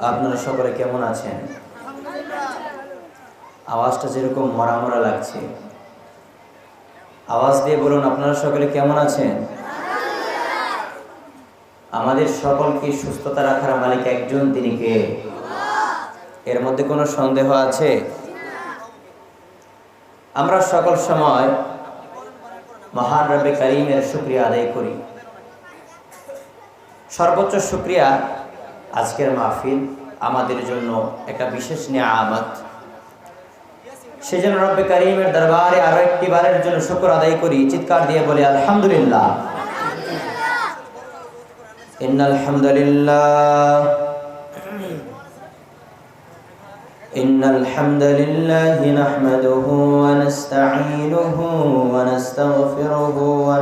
আপনারা সকলে কেমন আছেন? আওয়াজটা যেরকম মরা মরা লাগছে, আওয়াজ দিয়ে বলুন আপনারা সকলে কেমন আছেন? আমাদের সকলকে সুস্থতা রাখার মালিক একজন, তিনি কে? এর মধ্যে কোনো সন্দেহ আছে? আমরা সকল সময় মহান রব্বে কারীমের শুকরিয়া আদায় করি। সর্বোচ্চ শুকরিয়া আজকের মাহফিল আমাদের জন্য একটা বিশেষ নিয়ামত। সেজন্য রব্বে কারীমের দরবারে আরো একটি বারের জন্য শুকর আদায় করি, চিৎকার দিয়ে বলি আলহামদুলিল্লাহ। ইন্নাল হামদুলিল্লাহ ইন্নাল হামদুলিল্লাহি নাহমাদুহু ওয়া নাস্তাঈনুহু ওয়া নাস্তাগফিরুহু ওয়া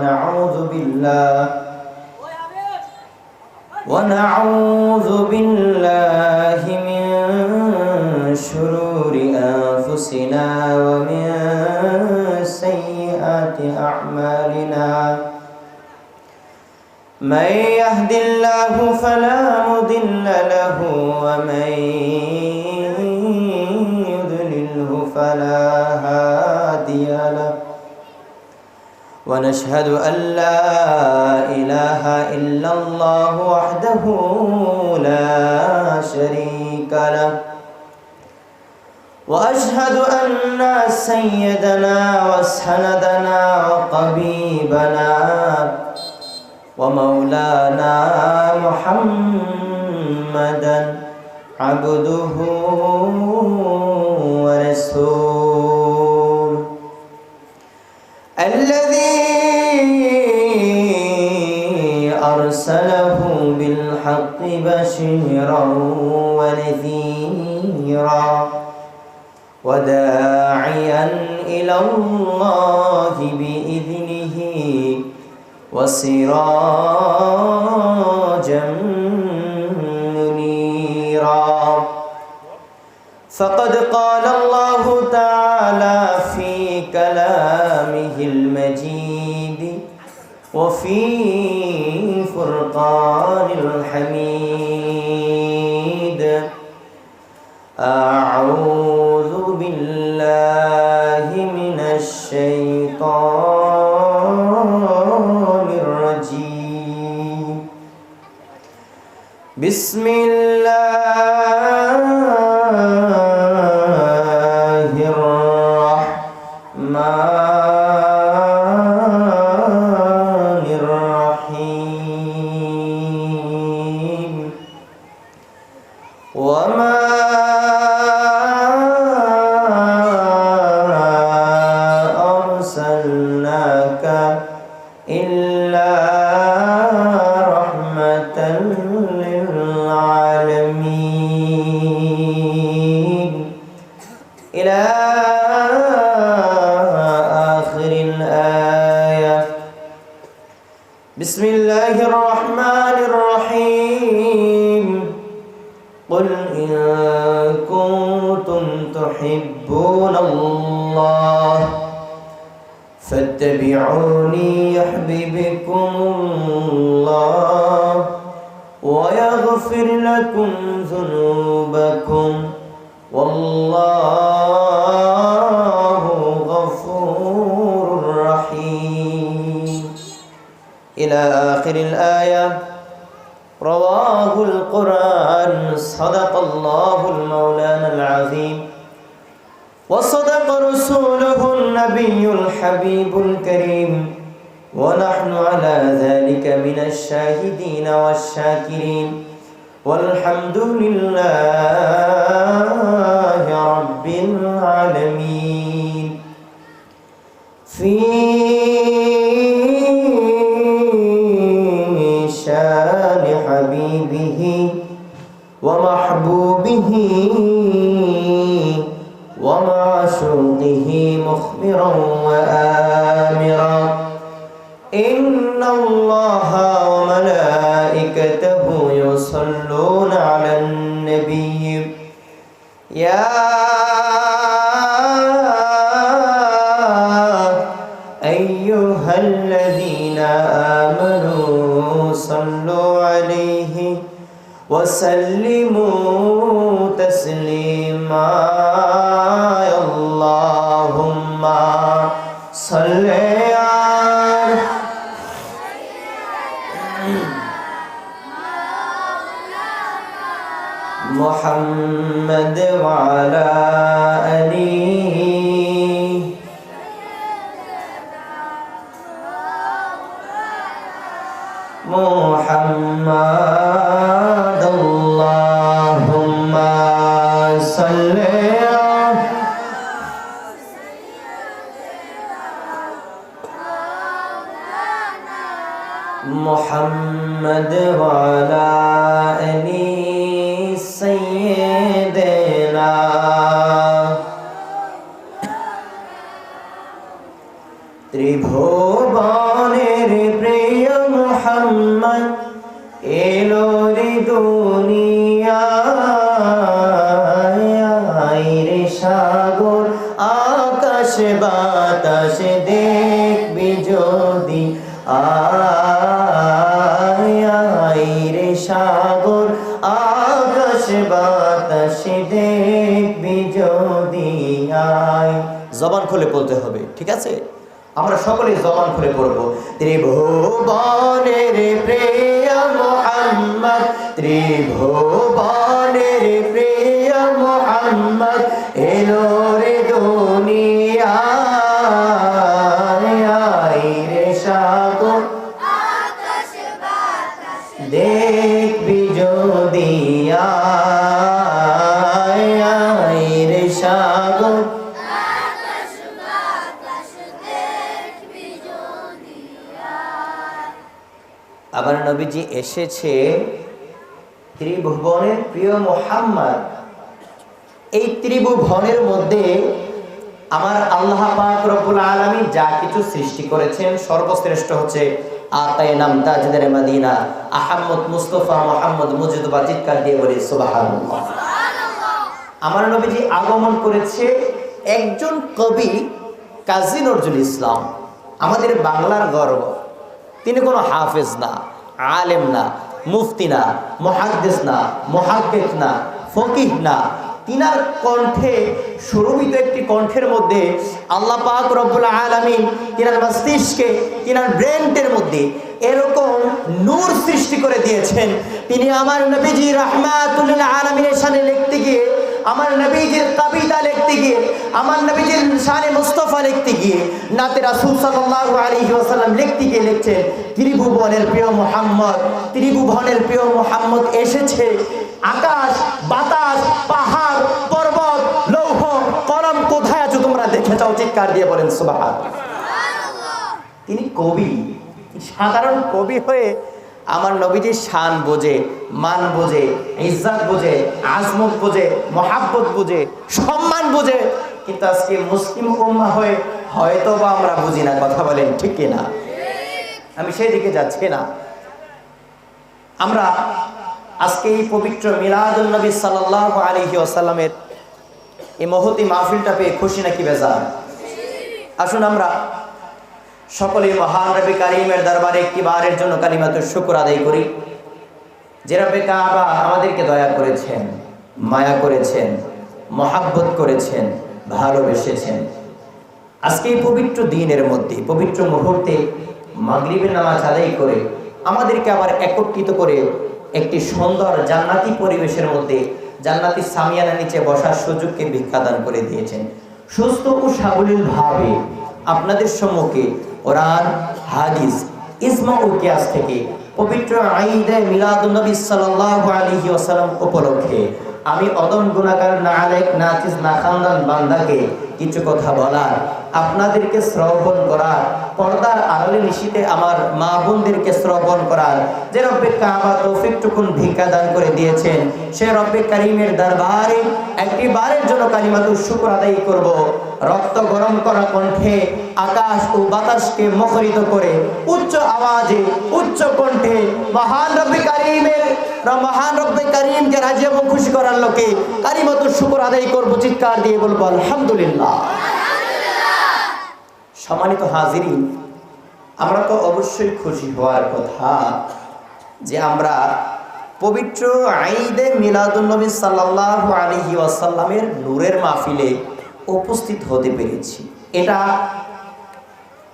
নাউযু বিল্লাহি মিন শুরুরি আনফুসিনা ওয়া মিন সাইয়্যাতি আ'মালিনা। من يهد الله فلا مضل له ومن يضلله فلا هادي له ونشهد أن لا إله إلا الله وحده لا شريك له وأشهد أن سيدنا وسندنا وقبيبنا ومولانا محمدا عبده ورسوله الذي أرسله بالحق بشيرا ونذيرا وداعيا إلى الله بإذنه وسراجا منيرا. فقد قال الله تعالى في كلامه المجيد وفي فرقان الحميد: أعوذ بالله من الشيطان الرجيم. بسم الله الرحمن الرحيم. وما أرسلناك إلا رحمة للعالمين إلى آخر الآية. بسم الله الرحمن الرحيم. قل إن كنتم تحبون الله فاتبعوني يحببكم الله ويغفر لكم ذنوبكم والله غفور رحيم إلى آخر الآية. رواه القرآن. صدق الله المولانا العظيم وصدق رسوله النبي الحبيب الكريم ونحن على ذلك من الشاهدين والشاكرين والحمد لله رب العالمين. في شان حبيبه ومحبوبه ومعشوقه مخبرا وآمرا: إن الله وملائكته يصلون على النبي يا أيها الذين آمنوا صلوا عليه وسلموا تسليما اللهم صل على محمد وعلى آله محمد اللهم صل على محمد وعلى آل سيدنا ত্রিভুবনের প্রিয় মুহাম্মদ এলো রে দুনিয়ায় রে সাগর আকাশ বাতাস দেখবি যদি আয় রে সাগর আকাশ বাতাস দেখবি যদি আয়। জবান খুলে বলতে হবে, ঠিক আছে? আমরা সকলে জবান খুলে পড়বো। ত্রিভুবনের প্রিয় মুহাম্মদ, ত্রিভুবনের প্রিয় মুহাম্মদ এলো রে দুনিয়ায় রে সাগর আকাশ বাতাস দেখবি যদি আয় রে সাগর। আবার নবীজি এসেছে ত্রিভুবনের প্রিয় মুহাম্মদ। এই ত্রিভুবনের মধ্যে আমার আল্লাহ পাক রব্বুল আলামিন যা কিছু সৃষ্টি করেছেন সর্বশ্রেষ্ঠ হচ্ছে আতাইনাম তাজদারে মদিনা আহমদ মুস্তাফা মুহাম্মদ মুজিদবা। চিৎকার দিয়ে বলি সুবহানাল্লাহ। আমার নবীজি আগমন করেছে একজন কবি কাজী নজরুল ইসলাম, আমাদের বাংলার গর্ব। তিনি কোনো হাফেজ না, আলেম না, মুফতি না, মুহাদ্দিস না, মুহাক্কিক না, ফকিহ না। তিনার কণ্ঠে সুরভিত একটি কণ্ঠের মধ্যে আল্লাহ পাক রব্বুল আলামিন তিনার মস্তিষ্কে, তিনার ব্রেনের মধ্যে এরকম নূর সৃষ্টি করে দিয়েছেন। তিনি আমার নবীজি রাহমাতুল লিল আলামিনের শানে লিখতে গিয়ে, আমার নবীজির কবিতা লিখতে গিয়ে, আমার নবীজির শানে মুস্তাফা লিখতে গিয়ে, নাতে রাসূল সাল্লাল্লাহু আলাইহি ওয়াসাল্লাম লিখতে গিয়ে লিখছেন ত্রিভুবনের প্রিয় মুহাম্মদ, ত্রিভুবনের প্রিয় মুহাম্মদ এসেছে। আকাশ বাতাস পাহাড় পর্বত লৌহ কলম কোথায় আছো তোমরা দেখে যাও, চিৎকার দিয়ে বলেন সুবহানাল্লাহ। তিনি কবি, সাধারণ কবি হয়ে আমার নবীজির শান বোঝে, মান বোঝে, ইজ্জত বোঝে, আজমত বোঝে, মহাব্বত বোঝে, সম্মান বোঝে। কিন্তু আজকে মুসলিম উম্মাহ হয়ে হয়তো বা আমরা বুঝি না। কথা বলেন ঠিক কিনা? আমি সেই দিকে যাচ্ছি না। আমরা আজকে এই পবিত্র মিলাদুন নবী সাল্লাল্লাহু আলাইহি ওয়াসাল্লামের এই মহতি মাহফিলটা পেয়ে খুশি নাকি বেজার? আসুন আমরা সকলে মহান রব্বে কারীমের দরবারে একটি বারের জন্য কালিমাতুশ শুকর আদায় করি। যে রব্বে কাবা আমাদেরকে দয়া করেছেন, মায়া করেছেন, মহাব্বত করেছেন, ভালোবেসেছেন। আজকে এই পবিত্র দিনের মধ্যে, পবিত্র মুহূর্তে মাগরিবের নামাজ আদায় করে আমাদেরকে আবার একত্রিত করে একটি সুন্দর জান্নাতি পরিবেশের মধ্যে জান্নাতি সামিয়ানা নিচে বসার সুযোগকে ভিক্ষাদান করে দিয়েছেন। সুস্থ ও সাবলীল ভাবে আপনাদের সম্মুখে কোরআন, হাদিস, ইজমা ও কিয়াস থেকে পবিত্র ঈদে মিলাদুন নবী সাল্লাল্লাহু আলাইহি ওয়াসাল্লাম উপলক্ষে আমি অদম গুনাহগার নালায়েক নাচিস নাখানদান বান্দাকে কিছু কথা বলার, আপনাদেরকে শ্রবণ করার, পর্দার আড়ালে নিশিতে আমার মা বোনদেরকে শ্রবণ করার যে রব্বে কাবা তৌফিকটুকুন ভিক্ষা দান করে দিয়েছেন, সে রব্বে কারীমের দরবারে একটি বারের জন্য কালিমাতুশ শুকর আদায় করব। রক্ত গরম করা কণ্ঠে আকাশ ও বাতাসকে মুখরিত করে উচ্চ আওয়াজে, উচ্চ কণ্ঠে মহান রব্বে কারীমকে রাজি এবং খুশি করার লোকে কালিমাতুশ শুকর আদায় করব। চিৎকার দিয়ে বলবো আলহামদুলিল্লাহ। সম্মানিত হাজিরিন, আমরা তো অবশ্যই খুশি হওয়ার কথা যে আমরা পবিত্র ঈদে মিলাদুন্নবী সাল্লাল্লাহু আলাইহি ওয়াসাল্লামের নূরের মাহফিলে উপস্থিত হতে পেরেছি। এটা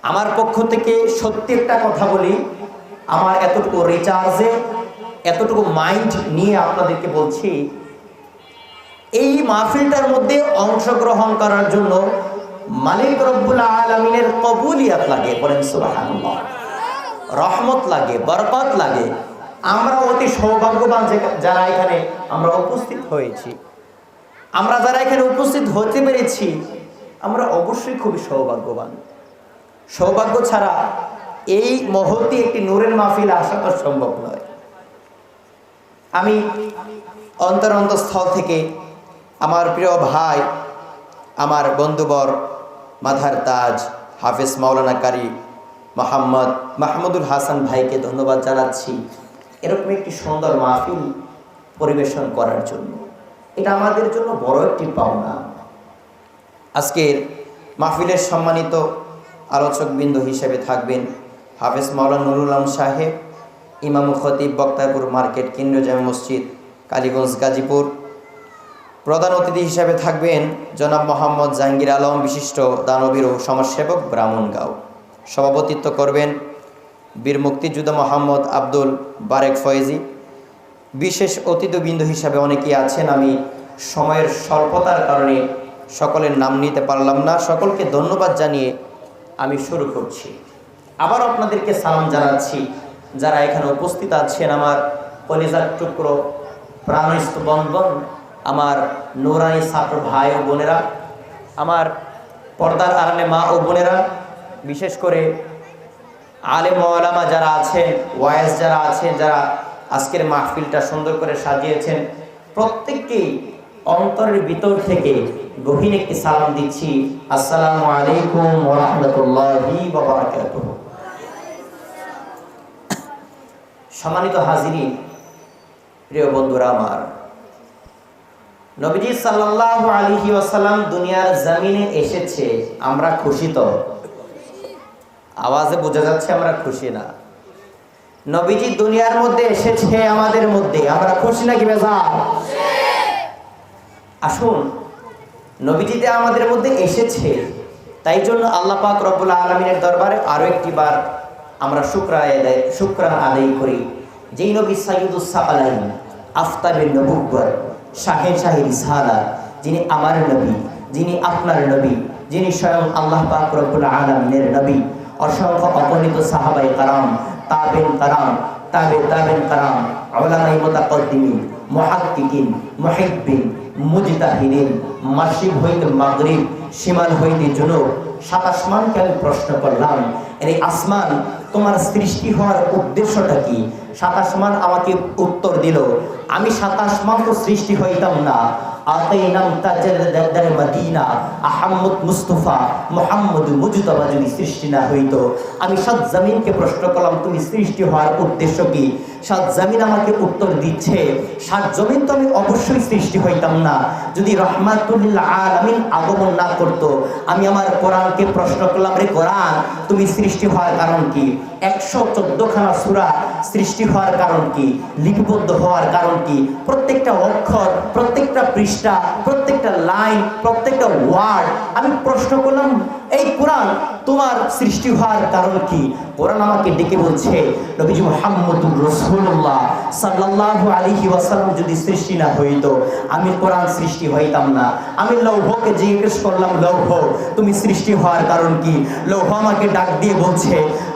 আমার পক্ষ থেকে সত্যি একটা কথা বলি, আমার এতটুকু রিচার্জে এতটুকু মাইন্ড নিয়ে আপনাদেরকে বলছি, এই মাহফিলটার মধ্যে অংশগ্রহণ করার জন্য মালিক রব্বুল আলামিনের কবুলিয়াত লাগে, বলেন সুবহানাল্লাহ, রহমত লাগে, বরকত লাগে। আমরা অতি সৌভাগ্যবান যারা এখানে আমরা উপস্থিত হয়েছি, আমরা যারা এখানে উপস্থিত হতে পেরেছি, আমরা অবশ্যই খুবই সৌভাগ্যবান। সৌভাগ্য ছাড়া এই মহতি একটি নূরের মাহফিল আসা তো সম্ভব নয়। আমি অন্তরস্থল থেকে আমার প্রিয় ভাই, আমার বন্ধুবর, মাথার তাজ হাফেজ মাওলানা কারি মাহমুদুল হাসান ভাইকে ধন্যবাদ জানাচ্ছি এরকম একটি সুন্দর মাহফিল পরিবেশন করার জন্য। এটা আমাদের জন্য বড় একটি পাওনা। আজকের মাহফিলের সম্মানিত আলোচকবৃন্দ হিসেবে থাকবেন হাফেজ মাওলানা নুরুল আলম সাহেব, ইমাম খতিব বক্তারপুর মার্কেট, কেন্দ্রীয় জামে মসজিদ, কালীগঞ্জ, গাজীপুর। প্রধান অতিথি হিসেবে থাকবেন জনাব মোহাম্মদ জাহাঙ্গীর আলম, বিশিষ্ট দানবীর ও সমাজসেবক, ব্রাহ্মণগাঁও। সভাপতিত্ব করবেন বীর মুক্তিযোদ্ধা মোহাম্মদ আব্দুল বারেক ফয়েজি। বিশেষ অতিথিবৃন্দ হিসাবে অনেকেই আছেন, আমি সময়ের স্বল্পতার কারণে সকলের নাম নিতে পারলাম না। সকলকে ধন্যবাদ জানিয়ে আমি শুরু করছি। আবার আপনাদেরকে সালাম জানাচ্ছি যারা এখানে উপস্থিত আছেন, আমার কলিজার টুকরো, প্রাণস্থ বন্ধন, আমার নূরানি ছাত্র ভাই ও বোনেরা, আমার পর্দার আড়ালে মা ও বোনেরা, বিশেষ করে আলেম ওলামা যারা আছেন, ওয়াইজ যারা আছেন, যারা আজকের মাহফিলটা সুন্দর করে সাজিয়েছেন, প্রত্যেককেই অন্তরের ভিতর থেকে গভীর একটি সালাম দিচ্ছি। আসসালামু আলাইকুম ওয়া রাহমাতুল্লাহি ওয়া বারাকাতুহু। সম্মানিত হাজিরিন, প্রিয় বন্ধুরা আমার, নবীজি সাল্লাল্লাহু আলাইহি ওয়াসাল্লাম দুনিয়ার জমিনে এসেছে, আমরা খুশি তো? আওয়াজে বোঝা যাচ্ছে আমরা খুশি না? নবীজি দুনিয়ার মধ্যে এসেছে আমাদের মধ্যে, আমরা খুশি নাকি বেজার? আসুন, নবীজিতে আমাদের মধ্যে এসেছে, তাই জন্য আল্লাহ পাক রব্বুল আলামিনের দরবারে আরো একটি বার আমরা শুকরানা আদায় করি। যেই নবী সাইয়্যিদুস সাকালাইন, আফতাবের নবুয়্বত, শাহে শাহে রিসালা, যিনি আমার নবী, যিনি আপনার নবী, যিনি স্বয়ং আল্লাহ পাক রব্বুল আলামিনের নবী, অসংখ্য অগণিত সাহাবায়ে কারাম, তাবেঈন কারাম, তাবেঈন কারাম, উলামায়ে মুতাকদ্দিমিন, মুহাক্কিকিন, মুহিব্বিন, মুজতাহিদিন, মাশরিক হইতে মাগরিব, শিমাল হইতে জুনুব, সাত আসমানকে আমি প্রশ্ন করলাম, এই আসমান তোমার সৃষ্টি হওয়ার উদ্দেশ্যটা কি? সাত আসমান আমাকে উত্তর দিল, আমি সাত আসমান তো সৃষ্টি হইতাম না, আতাইনাম তাজদার মদিনা আহমদ মুস্তাফা মুহাম্মদ মুজতবা যদি সৃষ্টি না হইতো। আমি সাত জমিনকে প্রশ্ন করলাম তুমি সৃষ্টি হওয়ার উদ্দেশ্য কি? সাত জমিন আমাকে উত্তর দিচ্ছে, সাত জমিন তো আমি অবশ্যই সৃষ্টি হইতাম না যদি রহমাতুল লিল আলামিন আগমন না করতো। আমি আমার কোরআনকে প্রশ্ন করলাম, রে কোরআন তুমি সৃষ্টি হওয়ার কারণ কি? 114 খানা সূরা সৃষ্টি হওয়ার কারণ কি? লিপিবদ্ধ হওয়ার কারণ কি? প্রত্যেকটা অক্ষর, প্রত্যেকটা পৃষ্ঠা, প্রত্যেকটা লাইন, প্রত্যেকটা ওয়ার্ড আমি প্রশ্ন করলাম, এই কোরআন তোমার সৃষ্টি হওয়ার কারণ কি? কোরআন আমাকে ডেকে বলছে, নবীজি মুহাম্মদুর রাসূলুল্লাহ সাল্লাল্লাহু আলাইহি ওয়াসাল্লাম যদি সৃষ্টি না হইতো, আমি কোরআন সৃষ্টি হইতাম না। আমি লৌহকে জিজ্ঞেস করলাম, লৌহ তুমি সৃষ্টি হওয়ার কারণ কি? লৌহ আমাকে ডাক দিয়ে বলছে,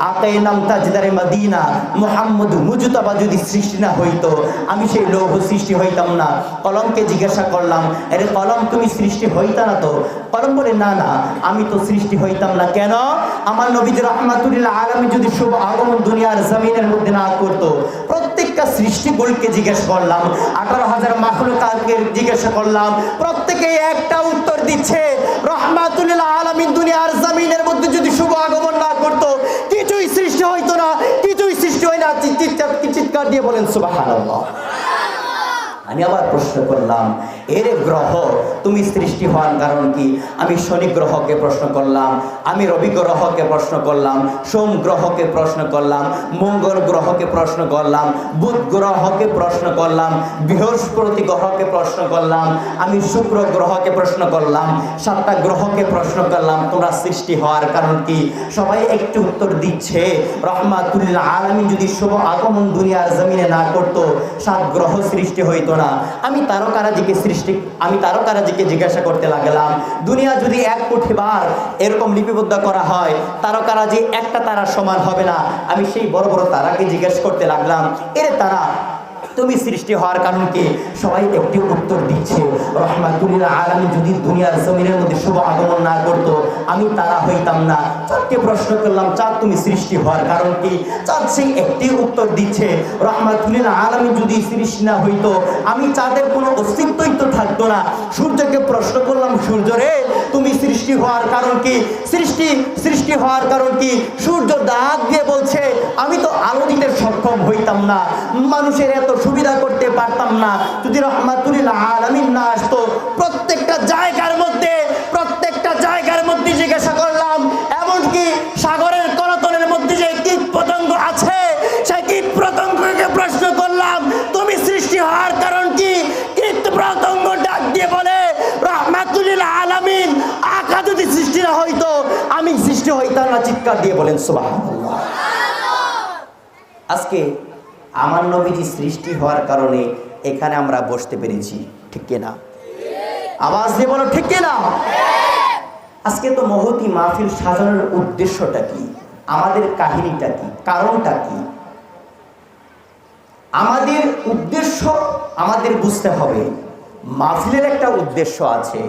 আতাইনাম তাজদারে মদিনা মুহাম্মদ মুজতবা যদি সৃষ্টি না হইতো, আমি সেই লৌহ সৃষ্টি হইতাম না। কলমকে জিজ্ঞাসা করলাম, আরে কলম তুমি সৃষ্টি হইতা না তো? কলম বলে, না না আমি তো সৃষ্টি হইতাম না। কেন? আমার নবীজি রাহমাতুল লিল আলামিন যদি শুভ আগমন দুনিয়ার জমিনের মধ্যে না করতো। প্রত্যেকটা সৃষ্টিগুলোকে জিজ্ঞেস করলাম, 18,000 মাখলুকাতকে জিজ্ঞাসা করলাম, প্রত্যেকে একটা উত্তর দিচ্ছে, রাহমাতুল লিল আলামিন দুনিয়ার জমিনের মধ্যে যদি শুভ আগমন না করতো, কিছুই সৃষ্টি হইতো না, কিছুই সৃষ্টি হয় না। চিৎকার দিয়ে বলেন সুবহানাল্লাহ। আমি আবার প্রশ্ন করলাম, এর গ্রহ তুমি সৃষ্টি হওয়ার কারণ কি? আমি শনি গ্রহকে প্রশ্ন করলাম, আমি রবি গ্রহকে প্রশ্ন করলাম, সোম গ্রহকে প্রশ্ন করলাম, মঙ্গল গ্রহকে প্রশ্ন করলাম, বুধ গ্রহকে প্রশ্ন করলাম, বৃহস্পতি গ্রহকে প্রশ্ন করলাম, আমি শুক্র গ্রহকে প্রশ্ন করলাম, 7টা গ্রহকে প্রশ্ন করলাম, তোমরা সৃষ্টি হওয়ার কারণ কি? সবাই একটু উত্তর দিচ্ছে, রহমাতুল আলামিন যদি শুভ আগমন দুনিয়ার জমিনে না করতো 7 গ্রহ সৃষ্টি হইতো না। আমি তারকারাজিকে জিজ্ঞাসা করতে লাগলাম, দুনিয়া যদি 1 কোটি বার এরকম লিপিবদ্ধ করা হয়, তারকারাজি একটা তারার সমান হবে না। আমি সেই বড় বড় তারাকে জিজ্ঞাসা করতে লাগলাম, এর তারা তুমি সৃষ্টি হওয়ার কারণ কি? সবাই একটি উত্তর দিচ্ছে, রহমাতুল আলামিন যদি দুনিয়ার জমিনের মধ্যে শুভ আগমন না করতো আমি তারা হইতাম না। 4টি প্রশ্ন করলাম, চাঁদ তুমি সৃষ্টি হওয়ার কারণ কি? চাঁদ সেই একটি উত্তর দিচ্ছে, রহমাতুল আলামিন যদি সৃষ্টি না হইতো আমি চাঁদের কোনো অস্তিত্বই তো থাকতো না। সূর্যকে প্রশ্ন করলাম, সূর্য রে তুমি সৃষ্টি হওয়ার কারণ কি? সৃষ্টি হওয়ার কারণ কি? সূর্য ডাক দিয়ে বলছে, আমি তো আলো দিতে সক্ষম হইতাম না, মানুষের এত সুবিধা করতে পারতাম না যদি রহমাতুল আলামিন না আসতো। প্রত্যেকটা জায়গার মধ্যে জিজ্ঞাসা করলাম, এমনকি সাগরের করতলের মধ্যে যে কীট পতঙ্গ আছে সেই কীট পতঙ্গকে প্রশ্ন করলাম, তুমি সৃষ্টি হওয়ার কারণ কি? কীট পতঙ্গ ডাক দিয়ে বলে, রহমাতুল আলামিন আকা যদি সৃষ্টি না হইতো আমি সৃষ্টি হইতাম না। চিৎকার দিয়ে বলেন সুবহানাল্লাহ। আজকে আমার নবীজি সৃষ্টি হওয়ার কারণে এখানে আমরা বসতে পেরেছি, ঠিক কিনা? আওয়াজ দিয়ে বলো ঠিক কিনা? আজকে তো মহতি মাহফিল সাজানোর উদ্দেশ্যটা কি? আমাদের কাহিনীটা কি? কারণটা কি? আমাদের উদ্দেশ্য আমাদের বুঝতে হবে। মাহফিলের একটা উদ্দেশ্য আছে,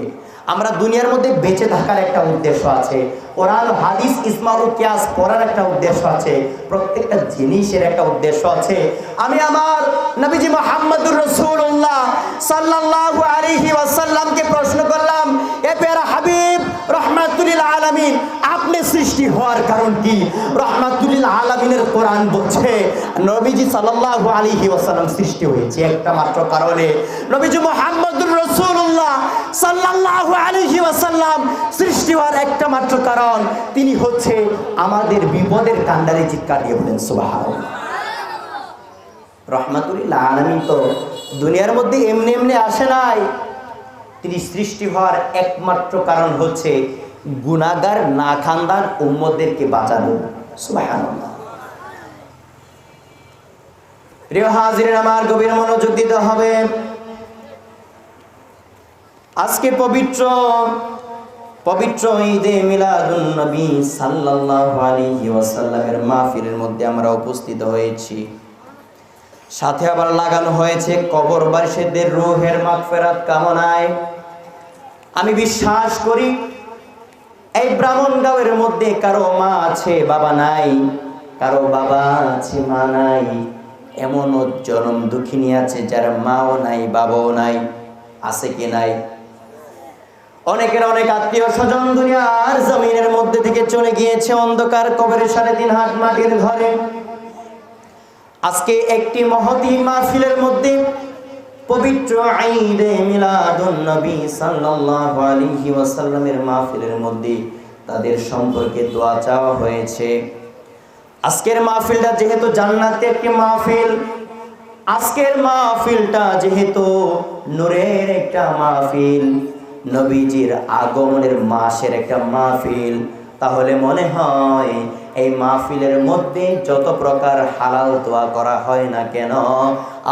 আমরা দুনিয়ার মধ্যে বেঁচে থাকার একটা উদ্দেশ্য আছে, কোরআন হাদিস ইজমা ও কিয়াস পড়ার একটা উদ্দেশ্য আছে, প্রত্যেকটা জিনিসের একটা উদ্দেশ্য আছে। আমি আমার নবীজি মুহাম্মদুর রাসূলুল্লাহ সাল্লাল্লাহু আলাইহি ওয়াসাল্লামকে প্রশ্ন করলাম, এ প্যারা হাবিব রহমাতুল আলামিন আপনি সৃষ্টি হওয়ার কারণ কি? রহমাতুল আলামিনের কোরআন বলছে নবীজি সাল্লাল্লাহু আলাইহি ওয়াসাল্লাম সৃষ্টি হয়েছে একটা মাত্র কারণে। নবীজি মুহাম্মদুর রাসূলুল্লাহ সাল্লাল্লাহু আলাইহি ওয়াসাল্লাম সৃষ্টি হওয়ার একটা মাত্র কারণ, তিনি হচ্ছে আমাদের বিপদের কান্ডারে। চিৎকার দিয়ে বলেন সুবহানাল্লাহ। রহমাতুল আলামিন তো দুনিয়ার মধ্যে এমনি এমনি আসে নাই, তিনি সৃষ্টি হওয়ার একমাত্র কারণ হচ্ছে গুনাহগার নাখানদার উম্মতদেরকে বাঁচানো। সুবহানাল্লাহ। প্রিয় হাজিরিন, আমার গভীর মনোযোগ দিতে হবে। আজকে পবিত্র ঈদে মিলাদুন নবী সাল্লাল্লাহু আলাইহি ওয়াসাল্লামের মাহফিলের মধ্যে আমরা উপস্থিত হয়েছি। সাথে আবার লাগানো হয়েছে কবরবাসীদের রূহের মাগফিরাত কামনায়। আমি বিশ্বাস করি এই ব্রাহ্মণগাঁওয়ের মধ্যে কারো মা আছে বাবা নাই, কারো বাবা আছে মা নাই, এমন জনম দুঃখিনী আছে যার মাও নাই বাবাও নাই। আছে কি নাই? অনেকের অনেক আত্মীয় স্বজন দুনিয়ার জমিনের মধ্যে থেকে চলে গিয়েছে অন্ধকার কবরের 3.5 হাত মাটির ঘরে। আজকে একটি মহতী মাহফিলের মধ্যে, পবিত্র ঈদে মিলাদুন নবী সাল্লাল্লাহু আলাইহি ওয়াসাল্লামের মাহফিলের মধ্যে তাদের সম্পর্কে দোয়া চাওয়া হয়েছে। আজকের মাহফিলটা যেহেতু জান্নাতের একটি মাহফিল, আজকের মাহফিলটা যেহেতু নূরের একটা মাহফিল, নবীজির আগমনের মাসের একটা মাহফিল, তাহলে মনে হয় এই মাহফিলের মধ্যে যত প্রকার হালাল দোয়া করা হয় না কেন,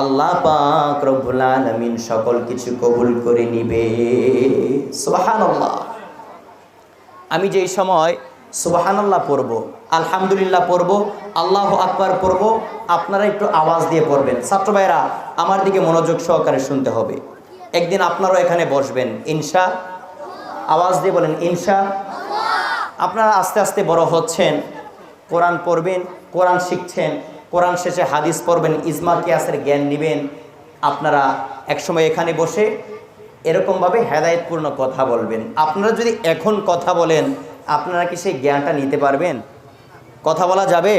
আল্লাহ পাক রব্বুল আলামিন সকল কিছু কবুল করে নিবে। সুবহানাল্লাহ। আমি যেই সময় সুবহানাল্লাহ পড়ব, আলহামদুলিল্লাহ পড়ব, আল্লাহু আকবার পড়ব, আপনারা একটু আওয়াজ দিয়ে পড়বেন। ছাত্র ভাইরা আমার দিকে মনোযোগ সহকারে শুনতে হবে। একদিন আপনারাও এখানে বসবেন ইনশা। আওয়াজ দিয়ে বলেন ইনশা। আপনারা আস্তে আস্তে বড় হচ্ছেন, কোরআন পড়বেন, কোরআন শিখছেন, কোরআন শেষে হাদিস পড়বেন, ইজমা কিয়াসের জ্ঞান নেবেন। আপনারা একসময় এখানে বসে এরকমভাবে হেদায়েতপূর্ণ কথা বলবেন। আপনারা যদি এখন কথা বলেন, আপনারা কি সেই জ্ঞানটা নিতে পারবেন? কথা বলা যাবে?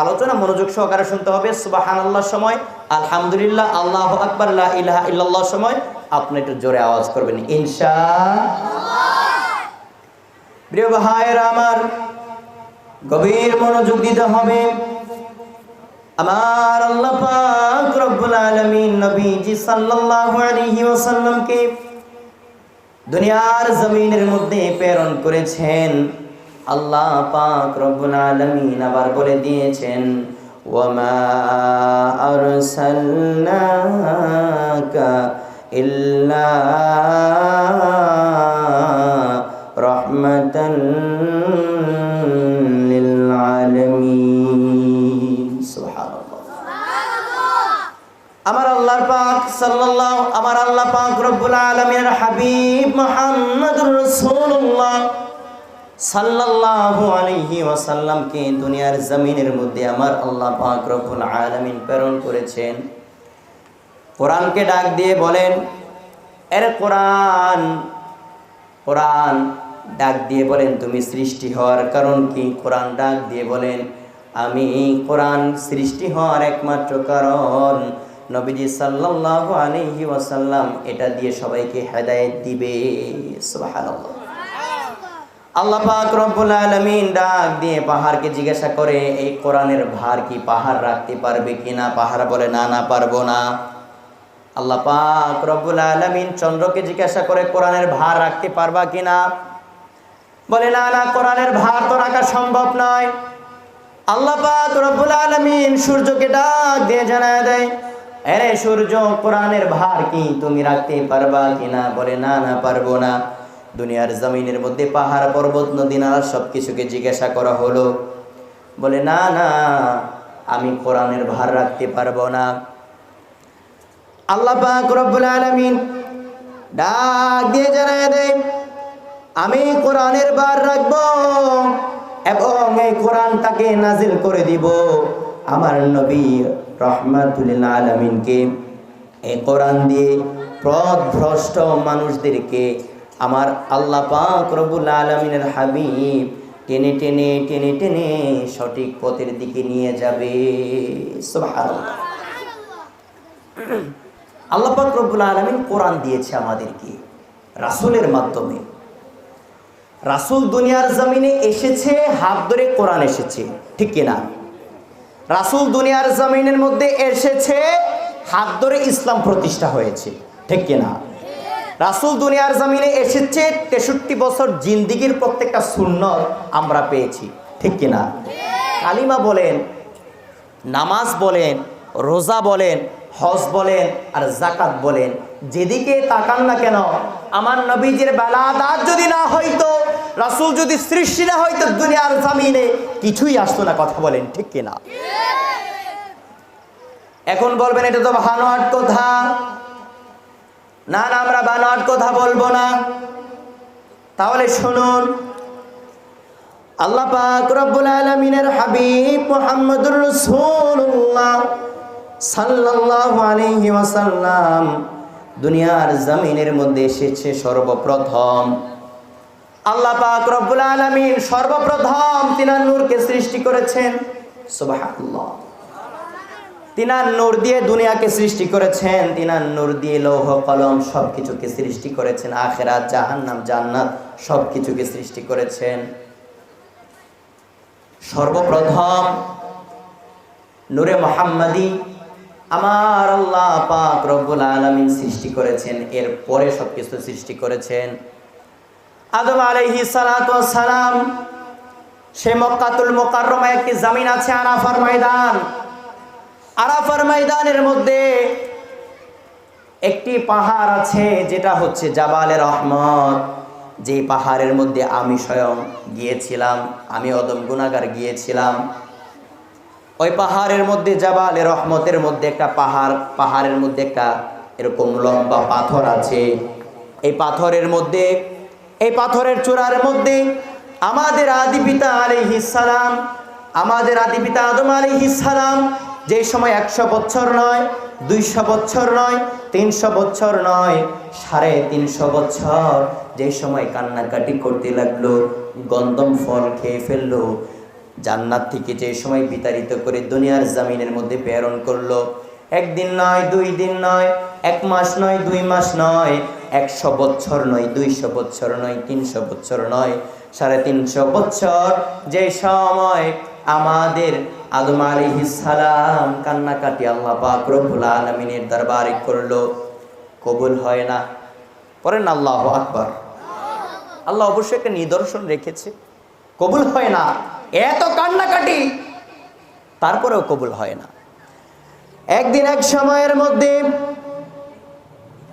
আলোচনা মনোযোগ সহকারে শুনতে হবে। সুবহানাল্লাহর সময় আলহামদুলিল্লাহ, আল্লাহু আকবার, লা ইলাহা ইল্লাল্লাহ সময় আপনি একটু জোরে আওয়াজ করবেন ইনশাআল্লাহ। প্রিয় ভাইরা আমার, গভীর মনোযোগ দিতে হবে। আমার আল্লাহ পাক রব্বুল আলামিন নবীজি সাল্লাল্লাহু আলাইহি ওয়াসাল্লামকে দুনিয়ার জমিনের মধ্যে প্রেরণ করেছেন। আল্লাহ পাক রব্বুল আলামিন আবার বলে দিয়েছেন, ওয়ামা আরসালনাকা ইল্লা রাহমাতান লিল আলামিন। সুবহানাল্লাহ। আমার আল্লাহ পাক আমার আল্লাহ পাক রব্বুল আলামিনের হাবিব মুহাম্মদুর রাসূলুল্লাহ সাল্লাল্লাহু আলাইহি ওয়াসাল্লামকে দুনিয়ার জমিনের মধ্যে আমার আল্লাহ পাক রব্বুল আলামিন প্রেরণ করেছেন। কোরআনকে ডাক দিয়ে বলেন, এর কোরআন ডাক দিয়ে বলেন তুমি সৃষ্টি হওয়ার কারণ কি? কোরআন ডাক দিয়ে বলেন, আমি কোরআন সৃষ্টি হওয়ার একমাত্র কারণ নবীজি সাল্লাল্লাহু আলাইহি ওয়াসাল্লাম এটা দিয়ে সবাইকে হেদায়েত দিবে। সুবহানাল্লাহ। আল্লাহ পাক রব্বুল আলামিন ডাক দিয়ে পাহাড়কে জিজ্ঞাসা করে, এই কোরআনের ভার কি পাহাড় রাখতে পারবে কিনা? পাহাড় বলে, না না পারবো না। আল্লাহ পাক রব্বুল আলামিন চন্দ্রকে জিজ্ঞাসা করে, কোরআনের ভার রাখতে পারবা কিনা? বলে, না না, কোরআনের ভার তো রাখা সম্ভব নয়। আল্লাহ পাক রব্বুল আলামিন সূর্যকে ডাক দিয়ে জানায় দেয়, আরে সূর্য, কোরআনের ভার কি তুমি রাখতে পারবা কিনা? বলে, না না পারবো না। দুনিয়ার জমিনের মধ্যে পাহাড়, পর্বত, নদী, নালা সবকিছুকে জিজ্ঞাসা করা হলো, বলে, না না, আমি কোরআনের ভার রাখতে পারবো না। আল্লাহ পাক রব্বুল আলামিন ডাক দিয়ে জানায় দেয়, আমি কোরআনের ভার রাখবো এবং এই কোরআনটাকে নাজিল করে দিব আমার নবী রাহমাতুল লিল আলামিনকে। এই কোরআন দিয়ে পথভ্রষ্ট মানুষদেরকে আমার আল্লাহ পাক রব্বুল আলামিনের হাবিব টেনে টেনে টেনে টেনে সঠিক পথের দিকে নিয়ে যাবে। সুবহানাল্লাহ। আল্লাহ পাক রব্বুল আলামিন কোরআন দিয়েছে আমাদেরকে রাসূলের মাধ্যমে। রাসূল দুনিয়ার জমিনে এসেছে, হাত ধরে কোরআন এসেছে, ঠিক কিনা? রাসূল দুনিয়ার জমিনের মধ্যে এসেছে, হাত ধরে ইসলাম প্রতিষ্ঠা হয়েছে, ঠিক কিনা? রাসূল দুনিয়ার জমিনে এসেছে, 63 বছর জিন্দেগির প্রত্যেকটা সুন্নত আমরা পেয়েছি, ঠিক কিনা? কালিমা বলেন, নামাজ বলেন, রোজা বলেন, হজ বলেন আর যাকাত বলেন, যেদিকে তাকান না কেন, আমার নবীজির বেলাদাত যদি না হইতো, রাসূল যদি সৃষ্টি না হইতো, দুনিয়ার জমিনে কিছুই আসতো না। কথা বলেন, ঠিক কিনা? এখন বলবেন এটা তো বানোয়াট কথা। না না, আমরা বানোয়াট কথা বলবো না। তাহলে শুনুন, আল্লাহ পাক রব্বুল আলামিনের হাবিব মুহাম্মদুর রাসূলুল্লাহ সাল্লাল্লাহু আলাইহি ওয়াসাল্লাম দুনিয়ার জমিনের মধ্যে এসেছে সর্বপ্রথম। আল্লাহ পাক রব্বুল আলামিন সর্বপ্রথম তিনার নূরকে সৃষ্টি করেছেন। সুবহানাল্লাহ। তিনার নূর দিয়ে দুনিয়াকে সৃষ্টি করেছেন, তিনার নূর দিয়ে লৌহ কলম সবকিছুকে সৃষ্টি করেছেন, আখিরাত, জাহান্নাম, জান্নাত সবকিছুকে সৃষ্টি করেছেন। সর্বপ্রথম নূরে মুহাম্মাদি আমার আল্লাহ পাক রব্বুল আলামিন সৃষ্টি করেছেন। এর পরে সবকিছু সৃষ্টি করেছেন। আদম আলাইহিস সালাতু ওয়াস সালাম, সে মক্কাতুল মুকাররমা একটি জমিন আছে, আরাফার ময়দান। আরাফার ময়দানের মধ্যে একটি পাহাড় আছে, যেটা হচ্ছে জাবালে রহমত। যে পাহাড়ের মধ্যে আমি স্বয়ং গিয়েছিলাম, আমি অদম গুনাহগার গিয়েছিলাম। ওই পাহাড়ের মধ্যে, জাবালে রহমতের মধ্যে একটা পাহাড়ের মধ্যে একটা এরকম লম্বা পাথর আছে। এই পাথরের মধ্যে, এই পাথরের চূড়ার মধ্যে আমাদের আদি পিতা আলাইহিস সালাম, আমাদের আদি পিতা আদম আলাইহিস সালাম যে সময় 100 বছর নয়, 200 বছর নয়, 300 বছর নয়, 350 বছর যে সময় কান্নাকাটি করতে লাগলো, গন্ধম ফল খেয়ে ফেললো, জান্নাত থেকে যে সময় বিতাড়িত করে দুনিয়ার জমিনের মধ্যে প্রেরণ করলো, একদিন নয়, 2 দিন নয়, 1 মাস নয়, 2 মাস নয়, 100 বছর নয়, 200 বছর নয়, 300 বছর নয়, 350 বছর। যে সময় আমাদের আদম আলাইহিস সালাম কান্নাকাটি আল্লাহ পাক রব্বুল আলামিনের দরবারে করলো, কবুল হয় না। পড়েন আল্লাহু আকবার। আল্লাহ অবশ্যই একটা নিদর্শন রেখেছে, কবুল হয় না। এত কান্নাকাটি, তারপরেও কবুল হয় না। একদিন এক সময়ের মধ্যে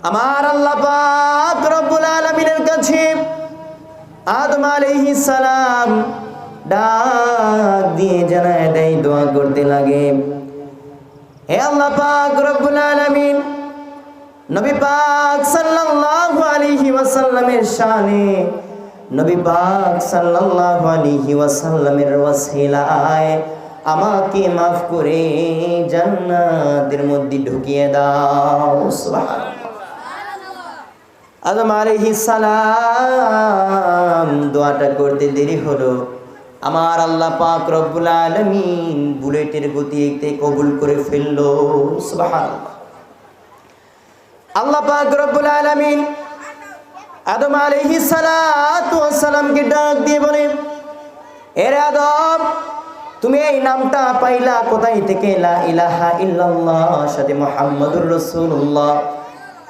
আমার আল্লাহ পাক রব্বুল আলামিনের কাছে আদম আলাইহিস সালাম ডাক দিয়ে জানায় দেয়, দোয়া করতে লাগে, হে আল্লাহ পাক রব্বুল আলামিন, নবী পাক সাল্লাল্লাহু আলাইহি ওয়াসাল্লামের শানে, নবী পাক সাল্লাল্লাহু আলাইহি ওয়াসাল্লামের ওয়াসিলায় আমাকে মাফ করে জান্নাতের মধ্যে ঢুকিয়ে দাও। সুবহানাল্লাহ। আদম আলাইহিস সালাম দোয়াটা করতে দেরি হলো, আমার আল্লাহ পাক রব্বুল আলামিন বুলেটের গতিতে কবুল করে ফেললো। সুবহানাল্লাহ। আল্লাহ পাক রব্বুল আলামিন আদম আলাইহিস সালাতু ওয়াস সালামকে ডাক দিয়ে বলে, এরে আদম, তুমি এই নামটা পাইলা কোথায় থেকে? লা ইলাহা ইল্লাল্লাহ সাথে মুহাম্মাদুর রাসূলুল্লাহ,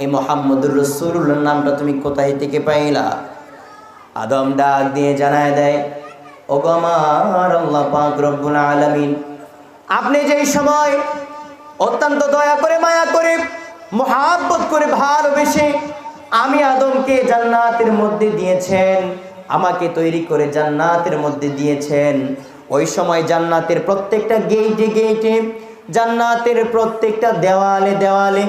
এই মুহাম্মাদুর রাসূলুল্লাহ নামটা তুমি কোথায় থেকে পাইলা? আদম ডাক দিয়ে জানায় দেয়, ওগো আমার আল্লাহ পাক রব্বুল আলামিন, আপনি যেই সময় অত্যন্ত দয়া করে, মায়া করে, মুহাব্বত করে, ভালোবেসে আমি আদমকে জান্নাতের মধ্যে দিয়েছেন, আমাকে তৈরি করে জান্নাতের মধ্যে দিয়েছেন, ওই সময় জান্নাতের প্রত্যেকটা গেইটে গেইটে, জান্নাতের প্রত্যেকটা দেওয়ালে দেওয়ালে,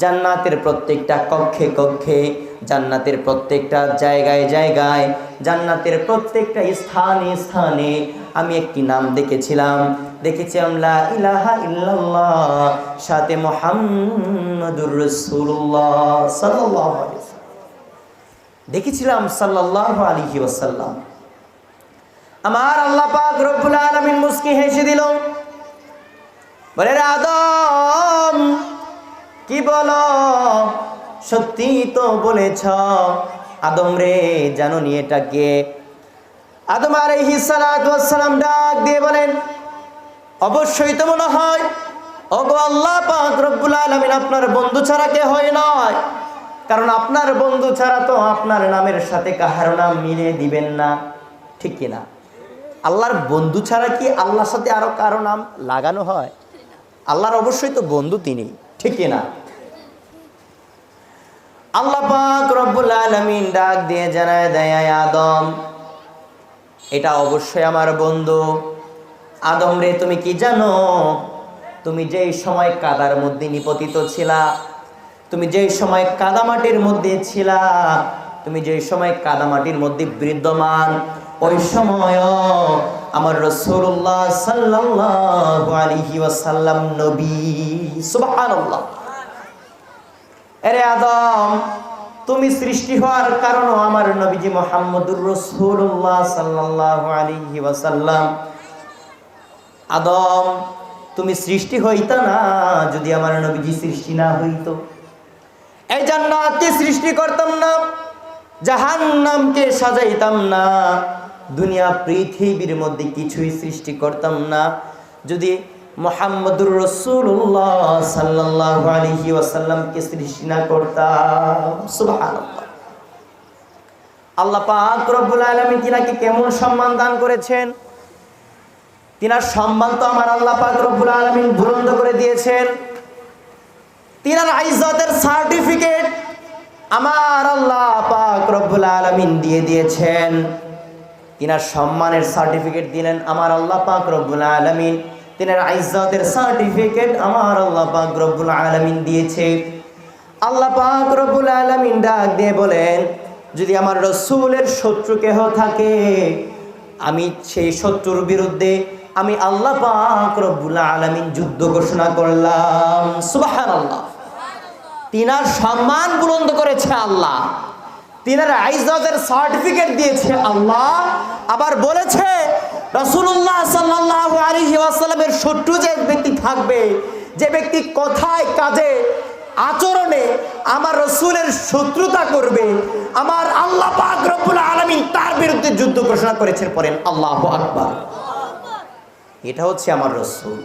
জান্নাতের প্রত্যেকটা কক্ষে কক্ষে, জান্নাতের প্রত্যেকটা জায়গায় জায়গায়, জান্নাতের প্রত্যেকটা স্থানে স্থানে আমি একটি নাম দেখেছিলাম, দেখেছিলাম লা ইলাহা ইল্লাল্লাহ সাথে মুহাম্মাদুর রাসূলুল্লাহ সাল্লাল্লাহু আলাইহি ওয়াসাল্লাম দেখেছিলাম, সাল্লাল্লাহু আলাইহি ওয়াসাল্লাম। আমার আল্লাহ পাক রব্বুল আলামিন মুস্কি হেসে দিল, বলে, রে আদম, কি বলো? সত্যি তো বলেছ। আদম রে, জানো নি এটা কে? আদম আলাইহিস সালাতু ওয়াস সালাম ডাক দিয়ে বলেন, অবশ্যই তো মনে হয় ওগো আল্লাহ পাক রব্বুল আলামিন আপনার বন্ধু ছাড়া কে হয় নয়, কারণ আপনার বন্ধু ছাড়া তো আপনার নামের সাথে কাহার নাম মিলিয়ে দিবেন না, ঠিক কিনা? আল্লাহর বন্ধু ছাড়া কি আল্লাহর সাথে আরো কারো নাম লাগানো হয়? আল্লাহর অবশ্যই তো বন্ধু তিনি, ঠিক কিনা? আল্লাহ পাক রব্বুল আলামিন ডাক দিয়ে জানায় দেয়, আদম, এটা অবশ্যই আমার বন্ধু। আদম রে, তুমি কি জানো? তুমি যেই সময় কাদার মধ্যে নিপতিত ছিলা, তুমি যেই সময় কাদামাটির মধ্যে ছিলা, তুমি যেই সময় কাদামাটির মধ্যে বিদ্যমান, ওই সময় আমার রাসূলুল্লাহ সাল্লাল্লাহু আলাইহি ওয়াসাল্লাম নবী। সুবহানাল্লাহ। আরে আদম, তুমি সৃষ্টি হওয়ার কারণ আমার নবীজি মুহাম্মদুর রাসূলুল্লাহ সাল্লাল্লাহু আলাইহি ওয়াসাল্লাম। আদম, তুমি সৃষ্টি হইতা না যদি আমার নবীজি সৃষ্টি না হইতো। এই জান্নাতকে সৃষ্টি করতাম না, জাহান্নামকে সাজাইতাম না, দুনিয়া পৃথিবীর মধ্যে কিছুই সৃষ্টি করতাম না যদি মুহাম্মদুর রাসূলুল্লাহ সাল্লাল্লাহু আলাইহি ওয়াসাল্লামকে সৃষ্টি না করতাম। সুবহানাল্লাহ। আল্লাহ পাক রব্বুল আলামিন তিনাকে কেমন সম্মান দান করেছেন, তিনার সম্মান তো আমার আল্লাহ পাক রব্বুল আলামিন বুলন্দ করে দিয়েছেন। তিনার ইজ্জতের সার্টিফিকেট আমার আল্লাহ পাক রব্বুল আলামিন দিয়ে দিয়েছেন। তিনার সম্মানের সার্টিফিকেট দিলেন আমার আল্লাহ পাক রব্বুল আলামিন। তিনার ইজ্জতের সার্টিফিকেট আমার আল্লাহ পাক রব্বুল আলামিন দিয়েছে। আল্লাহ পাক রব্বুল আলামিন ডাক দিয়ে বলেন, যদি আমার রাসূলের শত্রু কেহ থাকে, আমি সেই শত্রুর বিরুদ্ধে আমি আল্লাহ পাক রব্বুল আলামিন যুদ্ধ ঘোষণা করলাম। সুবহানাল্লাহ। তিনার সম্মান বুলন্দ করেছে আল্লাহ, তিনার ইজ্জতের সার্টিফিকেট দিয়েছে আল্লাহ। আবার বলেছে রাসূলুল্লাহ সাল্লাল্লাহু আলাইহি ওয়াসাল্লামের শত্রু যে ব্যক্তি থাকবে, যে ব্যক্তি কথায় কাজে আচরণে আমার রসুলের শত্রুতা করবে, আমার আল্লাহ পাক রব্বুল আলামিন তার বিরুদ্ধে যুদ্ধ ঘোষণা করেছেন। পড়েন আল্লাহু আকবার। এটা হচ্ছে আমার রসুল।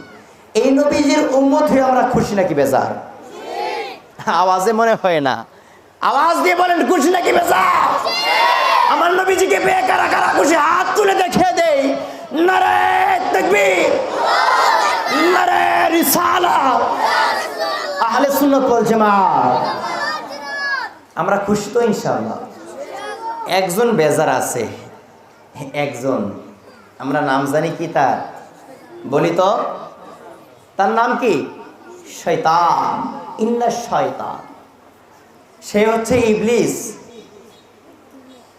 এই নবীজির উম্মত হয়ে আমরা খুশি নাকি বেজার? আওয়াজে মনে হয় না, আওয়াজ দিয়ে বলেন খুশি নাকি বেজার? আমার নবীজিকে পেয়ে কারা কারা খুশি হাত তুলে দেখিয়ে দেই। নারে তাকবীর, নারে রিসালাত, আহলে সুন্নাত ওয়াল জামাত। আমরা খুশি তো ইনশাআল্লাহ। একজন বেজার আছে, একজন, আমরা নাম জানি কি তার, বলি তো, তার নাম কি? শয়তান। ইন্না শয়তান, সে হচ্ছে ইবলিস।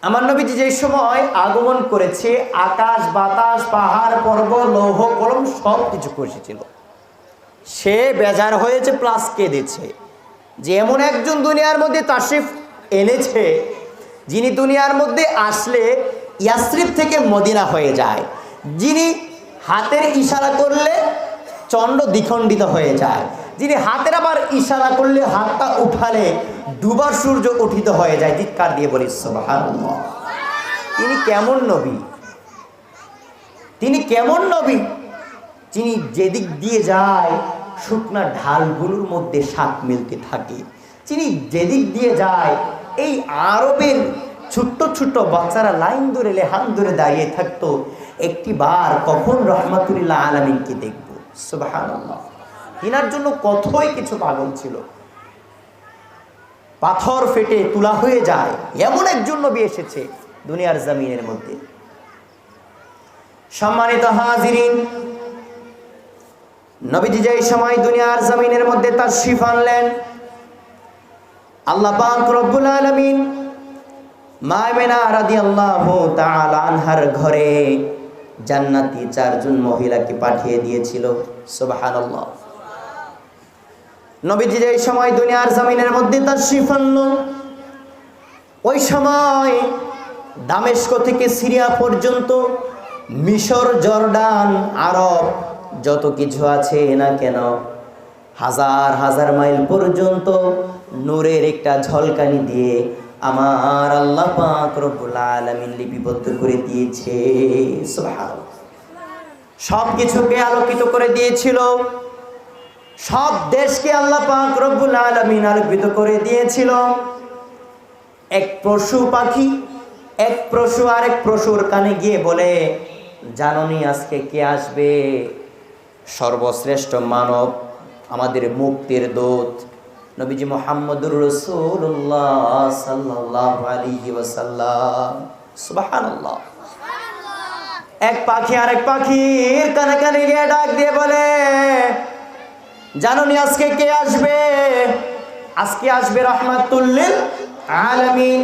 আমার নবীজি যে সময় আগমন করেছে, আকাশ বাতাস পাহাড় পর্বত লৌহ কলম সব কিছু খুশি ছিল। সে বেজার হয়েছে প্লাস কেঁদেছে যে এমন একজন দুনিয়ার মধ্যে তাশরিফ এনেছে যিনি দুনিয়ার মধ্যে আসলে ইয়াসরিব থেকে মদিনা হয়ে যায়, যিনি হাতের ইশারা করলে চন্দ্র দ্বিখণ্ডিত হয়ে যায়, যিনি হাতের আবার ইশারা করলে হাতটা উঠালে ডুবার সূর্য উঠিত হয়ে যায়। চিৎকার দিয়ে বলি সুবহানাল্লাহ। তিনি কেমন নবী? তিনি কেমন নবী? যিনি যেদিক দিয়ে যায় শুকনা ঢালগুলোর মধ্যে শাক মিলতে থাকে। যিনি যেদিক দিয়ে যায় এই আরবের ছোট্ট ছোট্ট বাচ্চারা লাইন ধরে লেহান ধরে দাঁড়িয়ে থাকতো, একটি বার কখন রহমাতুল্লাহ আলামিনকে দেখব। সুবহানাল্লাহ। তিনার জন্য কতই কিছু পাগল ছিল। পাথর ফেটে তুলা হয়ে যায় এমন একজন নবী এসেছে দুনিয়ার জমিনের মধ্যে। সম্মানিত হাজিরিন, নবীজি যেই সময় দুনিয়ার জমিনের মধ্যে তাশরিফ আনলেন, আল্লাহ পাক রব্বুল আলামিন মা আমিনা রাদিয়াল্লাহু তাআলা আনহার ঘরে জান্নাতি চারজন মহিলাকে পাঠিয়ে দিয়েছিল। সুবহানাল্লাহ। নবীজি যেই সময় দুনিয়ার জমিনের মধ্যে তাশরিফ আনলেন, ওই সময় দামেস্ক থেকে সিরিয়া পর্যন্ত, মিশর, জর্ডান, আরব যত কিছু আছে না কেন, হাজার হাজার মাইল পর্যন্ত নূরের একটা ঝলকানি দিয়ে আমার আল্লাহ পাক রব্বুল আলামিন লিপিবদ্ধ করে দিয়েছে। সুবহানাল্লাহ। সব কিছুকে আলোকিত করে দিয়েছিল, সব দেশকে আল্লাহ পাক রব্বুল আলামিন আলোকিত করে দিয়েছিল। এক পশু পাখি, এক পশু আরেক পশুর কানে গিয়ে বলে, জাননি আজকে কে আসবে? সর্বশ্রেষ্ঠ মানব, আমাদের মুক্তির দূত নবীজি মুহাম্মদুর রাসূলুল্লাহ সাল্লাল্লাহু আলাইহি ওয়াসাল্লাম। সুবহানাল্লাহ। এক পাখি আরেক পাখির কানে কানে গিয়ে ডাক দিয়ে বলে, জাননি আজকে কে আসবে? আজকে আসবে রাহমাতুল লিল আলামিন।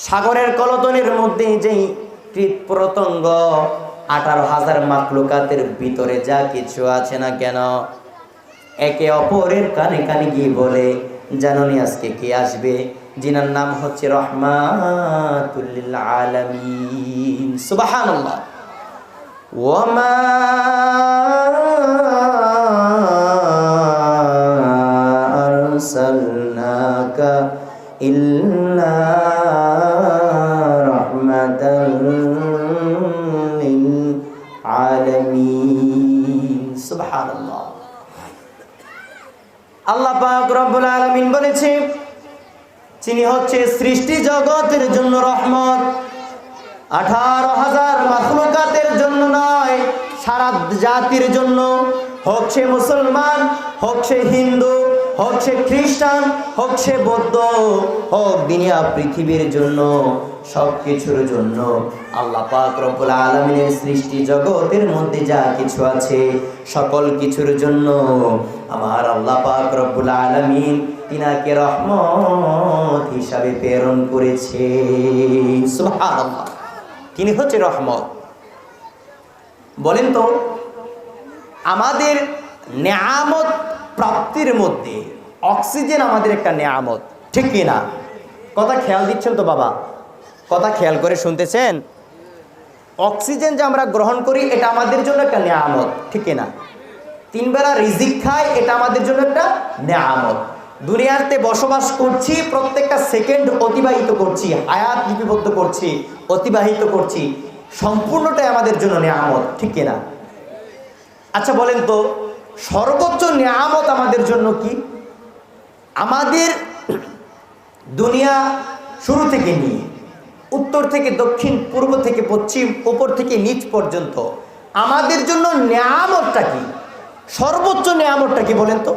সাগরের কলতনের মধ্যে যেই কীট পতঙ্গ 18,000 মাখলুকাতের ভিতরে যা কিছু আছে না কেন, একে অপরের কানে কানে গিয়ে বলে, জাননি আজকে কে আসবে? যিনার নাম হচ্ছে রাহমাতুল লিল আলামিন। সুবহানাল্লাহ। ওয়ামা আরসালনাকা ইল্লা রাহমাতাল লিল আলামিন। সুবহানাল্লাহ। আল্লাহ পাক রব্বুল আলামিন বলেছে, তিনি হচ্ছে সৃষ্টি জগতের জন্য রহমত, 18,000 মাখলুকাতের জন্য নয়, সারা জাতির জন্য। হোক সে মুসলমান, হোক সে হিন্দু, হোক সে খ্রিস্টান, হোক সে বৌদ্ধ, হোক দুনিয়া পৃথিবীর জন্য, সব কিছুর জন্য আল্লাহ পাক রব্বুল আলামিনের সৃষ্টি জগতের মধ্যে যা কিছু আছে সকল কিছুর জন্য আমার আল্লাহ পাক রব্বুল আলামিন তিনাকে রহমত হিসাবে প্রেরণ করেছে। সুবহানাল্লাহ। তিনি হচ্ছে রহমত। বলেন তো, আমাদের নেয়ামত প্রাপ্তির মধ্যে অক্সিজেন আমাদের একটা নেয়ামত, ঠিক কি না? কথা খেয়াল দিচ্ছেন তো বাবা? কথা খেয়াল করে শুনতেছেন? অক্সিজেন যে আমরা গ্রহণ করি এটা আমাদের জন্য একটা নেয়ামত, ঠিক কি না? তিন বেলা রিজিক খাই, এটা আমাদের জন্য একটা নেয়ামত। দুনিয়াতে বসবাস করছি, প্রত্যেকটা সেকেন্ড অতিবাহিত করছি, হায়াত লিপিবদ্ধ করছি, অতিবাহিত করছি, সম্পূর্ণটাই আমাদের জন্য নেয়ামত, ঠিক কিনা? আচ্ছা বলেন তো, সর্বোচ্চ নেয়ামত আমাদের জন্য কি? আমাদের দুনিয়া শুরু থেকে নিয়ে উত্তর থেকে দক্ষিণ, পূর্ব থেকে পশ্চিম, উপর থেকে নিচ পর্যন্ত আমাদের জন্য নেয়ামতটা কি? সর্বোচ্চ নেয়ামতটা কি বলেন তো?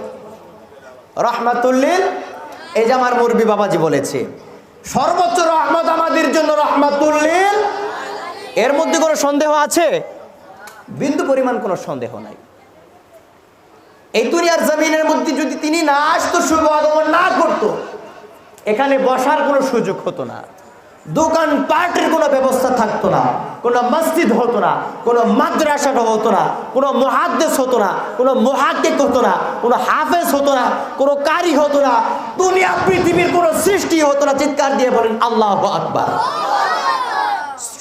রহমাতুল্লিল, এই যে আমার মুরবি বাবাজি বলেছে, সর্বোচ্চ রহমত আমাদের জন্য রহমাতুল্লিল। এর মধ্যে কোনো সন্দেহ আছে? বিন্দু পরিমাণ কোনো সন্দেহ নাই। এই দুনিয়ার জমিনের মধ্যে যদি তিনি না আসতো, শুভ আগমন না করতো, এখানে বসার কোনো সুযোগ হতো না, দোকান পাটের কোনো ব্যবস্থা থাকতো না, কোনো মসজিদ হতো না, কোনো মাদ্রাসা হতো না, কোনো মুহাদ্দিস হতো না, কোনো মুহাক্কিক হতো না, কোনো হাফেজ হতো না, কোনো কারি হতো না, দুনিয়া পৃথিবীর কোনো সৃষ্টি হতো না। চিৎকার দিয়ে বলেন আল্লাহু আকবার।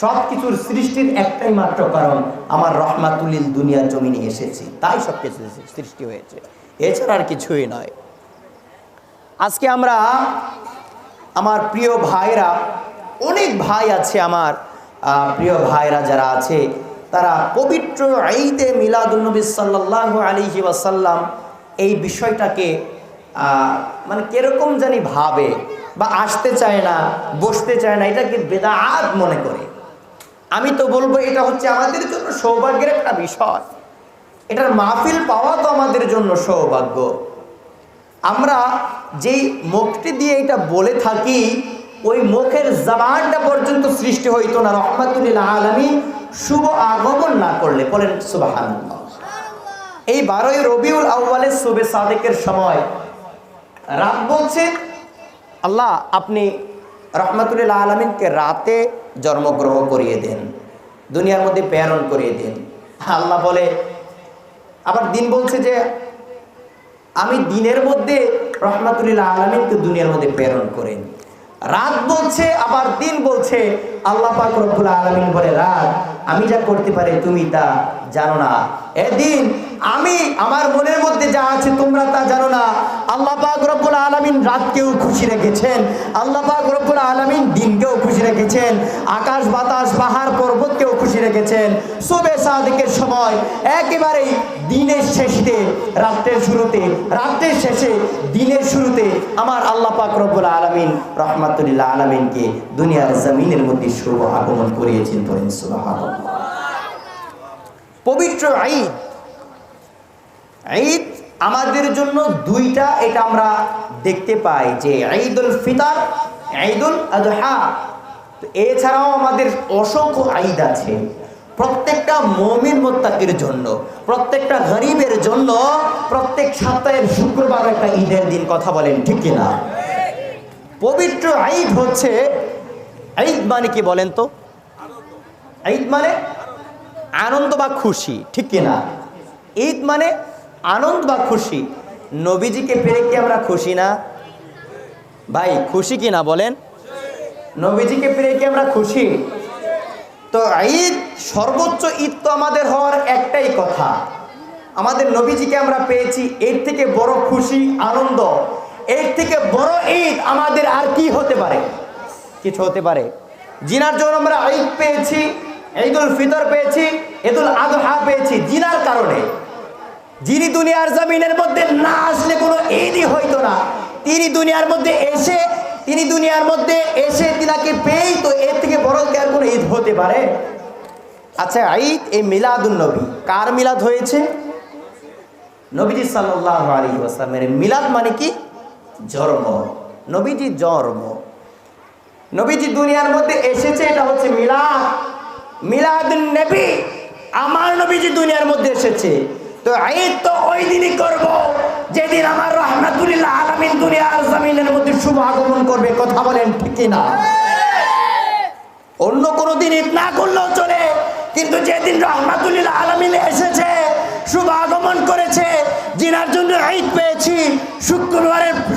সব কিছুর সৃষ্টির একটাই মাত্র কারণ, আমার রহমাতুল্লিল দুনিয়ার জমিনে এসেছি, তাই সব কিছু সৃষ্টি হয়েছে, এছাড়া আর কিছুই নয়। আজকে আমরা আমার প্রিয় ভাইরা, অনেক ভাই আছে আমার প্রিয় ভাইরা যারা আছে, তারা পবিত্র ঈদে মিলাদুন্নবী সাল্লাল্লাহু আলাইহি ওয়াসাল্লাম এই বিষয়টাকে মানে কিরকম জানি ভাবে বা আসতে চায় না, বসতে চায় না, এটাকে বেদাত মনে করে। আমি তো বলবো এটা হচ্ছে আমাদের জন্য সৌভাগ্যের একটা বিষয়, এটার মাহফিল পাওয়া তো আমাদের জন্য সৌভাগ্য। আমরা যেই মুখটি দিয়ে এটা বলে থাকি, ওই মুখের জবানটা পর্যন্ত সৃষ্টি হইতো না রহমাতুল আলামিন শুভ আগমন না করলে। বলেন সুবহানাল্লাহ। এই 12ই রবিউল আউয়ালের শুবে সাদেকের সময় রাত বলছে, আল্লাহ আপনি রহমাতুল আলামিনকে রাতে জন্মগ্রহণ করিয়ে দেন, দুনিয়ার মধ্যে প্রেরণ করিয়ে দেন। আল্লাহ বলে, আবার দিন বলছে যে আমি দিনের মধ্যে রহমাতুল আলামিনকে দুনিয়ার মধ্যে প্রেরণ করেন। রাত বলছে, আবার দিন বলছে। আল্লাহ পাক রব্বুল আলামিন বলে, রাত আমি যা করতে পারি তুমি তা জানো না, এদিন আমি আমার মনের মধ্যে যা আছে তোমরা তা জানো না। আল্লাহ পাক রব্বুল আলামিন রাতকেও খুশি রেখেছেন, আল্লাহ পাক রব্বুল আলামিন দিনকেও খুশি রেখেছেন, আকাশ বাতাস পাহাড় পর্বতকেও খুশি রেখেছেন। শুবে সাদেকের সময় একেবারেই দিনের শেষে রাতের শুরুতে, রাতের শেষে দিনের শুরুতে আমার আল্লাহ পাক রব্বুল আলামিন রহমাতুল আলামিনকে দুনিয়ার জমিনের মধ্যে শুভ আগমন করিয়েছেন। বলেন সুবহানাল্লাহ। পবিত্র ঈদ, ঈদ আমাদের জন্য দুইটা, এটা আমরা দেখতে পাই যে ঈদুল ফিতর, ঈদুল আযহা। এছাড়াও আমাদের অসংখ্য ঈদ আছে, প্রত্যেকটা মুমিন মুত্তাকির জন্য, প্রত্যেকটা গরিবের জন্য প্রত্যেক সপ্তাহের শুক্রবার একটা ঈদের দিন। কথা বলেন ঠিক কিনা? পবিত্র ঈদ হচ্ছে, ঈদ মানে কি বলেন তো? ঈদ মানে আনন্দ বা খুশি, ঠিক কিনা? ঈদ মানে আনন্দ বা খুশি। নবীজিকে পেরে কি আমরা খুশি না ভাই? খুশি কি না বলেন? নবীজিকে পেরে কি আমরা খুশি? তো ঈদ, সর্বোচ্চ ঈদ তো আমাদের হওয়ার একটাই কথা, আমাদের নবীজিকে আমরা পেয়েছি, এর থেকে বড় খুশি আনন্দ, এর থেকে বড় ঈদ আমাদের আর কি হতে পারে? কিছু হতে পারে? জিনার জন্য আমরা ঈদ পেয়েছি, ঈদুল ফিতর পেয়েছি, ঈদুল আযহা পেয়েছি জিনার কারণে। যিনি দুনিয়ার জমিনের মধ্যে না আসলে কোনো ঈদই হইতো না, তিনি দুনিয়ার মধ্যে এসে, তিনাকে পেয়েই তো এর থেকে বড় কি আর কোনো ঈদ হতে পারে? আচ্ছা, ঈদ এই মিলাদুন নবী, কার মিলাদ হয়েছে? নবীজি সাল্লাল্লাহু আলাইহি ওয়াসাল্লামের মিলাদ মানে কি? জন্ম, নবীজি জন্ম, নবীজি দুনিয়ার মধ্যে এসেছে, এটা হচ্ছে মিলাদ, মিলাদুন নবী। আমার নবীজি দুনিয়ার মধ্যে এসেছে, তো ঈদ তো ওই দিনই করব যেদিন আমার রহমাতুল আলামিন দুনিয়ার জমিনের মধ্যে শুভ আগমন করবে। কথা বলেন ঠিক কিনা? অন্য কোনো দিন ঈদ না করলেও চলে, কিন্তু যেদিন রহমাতুল আলামিন এসেছে শুভ আগমন করেছে। জিনার জন্য ঈদ পেয়েছি,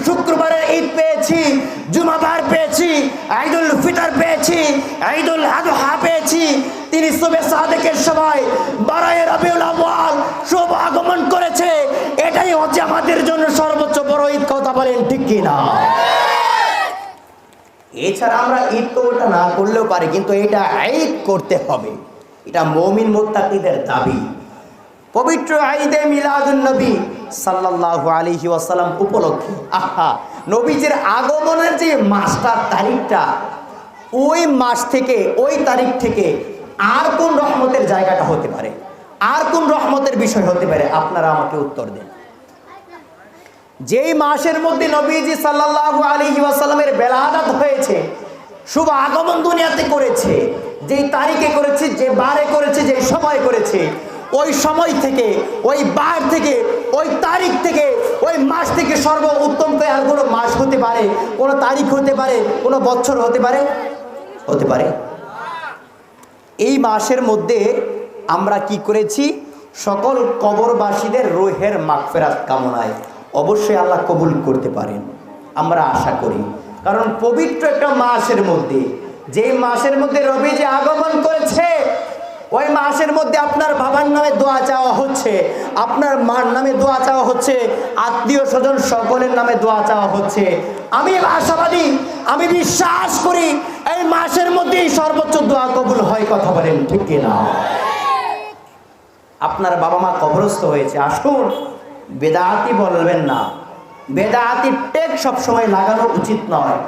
শুক্রবারের ঈদ পেয়েছি, জুমাবার পেয়েছি, ঈদুল ফিতর পেয়েছি, ঈদুল আযহা পেয়েছি। তিনি শুভে সাদেকের সময় 12 রবিউল আউয়াল শুভ আগমন করেছে। এটাই হচ্ছে আমাদের জন্য সর্বোচ্চ বড় ঈদ। কথা বলেন ঠিক কি না? এছাড়া আমরা ঈদ তো ওটা না করলেও পারি, কিন্তু এটা ঈদ করতে হবে। এটা মুমিন মুত্তাকিদের দাবি। পবিত্র ঈদে মিলাদুন নবী সাল্লাল্লাহু আলাইহি ওয়াসাল্লাম উপলক্ষে নবীজির আগমনের যে মাসটা, তারিখটা, ওই মাস থেকে, ওই তারিখ থেকে আর কোন রহমতের জায়গাটা হতে পারে, আর কোন রহমতের বিষয় হতে পারে? আপনারা আমাকে উত্তর দেন। যেই মাসের মধ্যে নবীজি সাল্লাল্লাহু আলাইহি ওয়াসাল্লামের বেলাদাত হয়েছে, শুভ আগমন দুনিয়াতে করেছে, যেই তারিখে করেছে, যে বারে করেছে, যে সময় করেছে, ওই সময় থেকে, ওই বার থেকে, ওই তারিখ থেকে, ওই মাস থেকে সর্ব উত্তম আর কোনো মাস হতে পারে, কোনো তারিখ হতে পারে, কোনো বছর হতে পারে? হতে পারে। এই মাসের মধ্যে আমরা কি করেছি? সকল কবরবাসীদের রূহের মাগফিরাত কামনায় অবশ্যই আল্লাহ কবুল করতে পারেন, আমরা আশা করি। কারণ পবিত্র একটা মাসের মধ্যে, যে মাসের মধ্যে নবীজি আগমন করেছে, ওই মাসের মধ্যে আপনার বাবার নামে দোয়া চাওয়া হচ্ছে, আপনার মার নামে দোয়া চাওয়া হচ্ছে, আত্মীয় স্বজন সকলের নামে দোয়া চাওয়া হচ্ছে। আমি আশাবাদী, আমি বিশ্বাস করি এই মাসের মধ্যেই সর্বোচ্চ দোয়া কবুল হয়। কথা বলেন ঠিক কিনা? আপনার বাবা মা কবরস্থ হয়েছে, আসুন, বেদাতি বলবেন না। বেদাতি টেক সবসময় লাগানো উচিত নয়।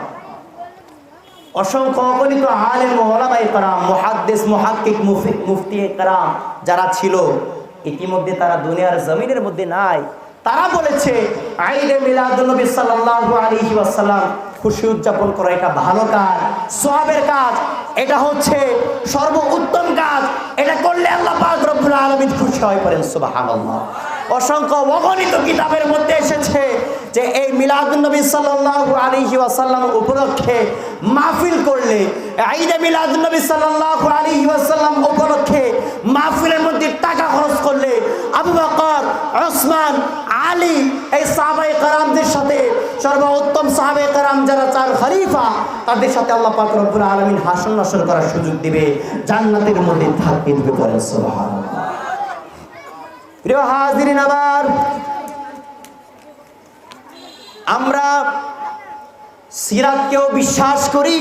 অসংখ্য অগণিত আলেম ওলামায়ে কেরাম, মুহাদ্দিস, মুহাক্কিক, মুফতি কেরাম যারা ছিল, ইতিমধ্যে তারা দুনিয়ার জমিনের মধ্যে নাই। তারা বলেছে ঈদে মিলাদুন নবী সাল্লাল্লাহু আলাইহি ওয়াসাল্লাম খুশি উদযাপন করা এটা ভালো কাজ, সওয়াবের কাজ, এটা হচ্ছে সর্ব উত্তম কাজ। এটা করলে আল্লাহ পাক রব্বুল আলামিন খুশি হয়। পড়েন সুবহানাল্লাহ। অসংখ্য অগণিত কিতাবের মধ্যে এসেছে যে এই মিলাদুন নবী সাল্লাল্লাহু আলাইহি ওয়াসাল্লাম উপলক্ষে মাহফিল করলে, ঈদে মিলাদুন নবী সাল্লাল্লাহু আলাইহি ওয়াসাল্লাম উপলক্ষে মাহফিলের মধ্যে টাকা খরচ করলে আবু বকর, ওসমান, আলী, এই সাহাবায়ে কেরামদের সাথে, সর্বোত্তম সাহাবায়ে কেরাম যারা 4 খলিফা, তাদের সাথে আল্লাহ পাক রব্বুল আলামিন হাসর নাসর করার সুযোগ দিবে, জান্নাতের মধ্যে থাকতে দিবে। পড়েন সুবহানাল্লাহ। প্রিয় হাজিরিন, আবার আমরা সিরাতকেও বিশ্বাস করি,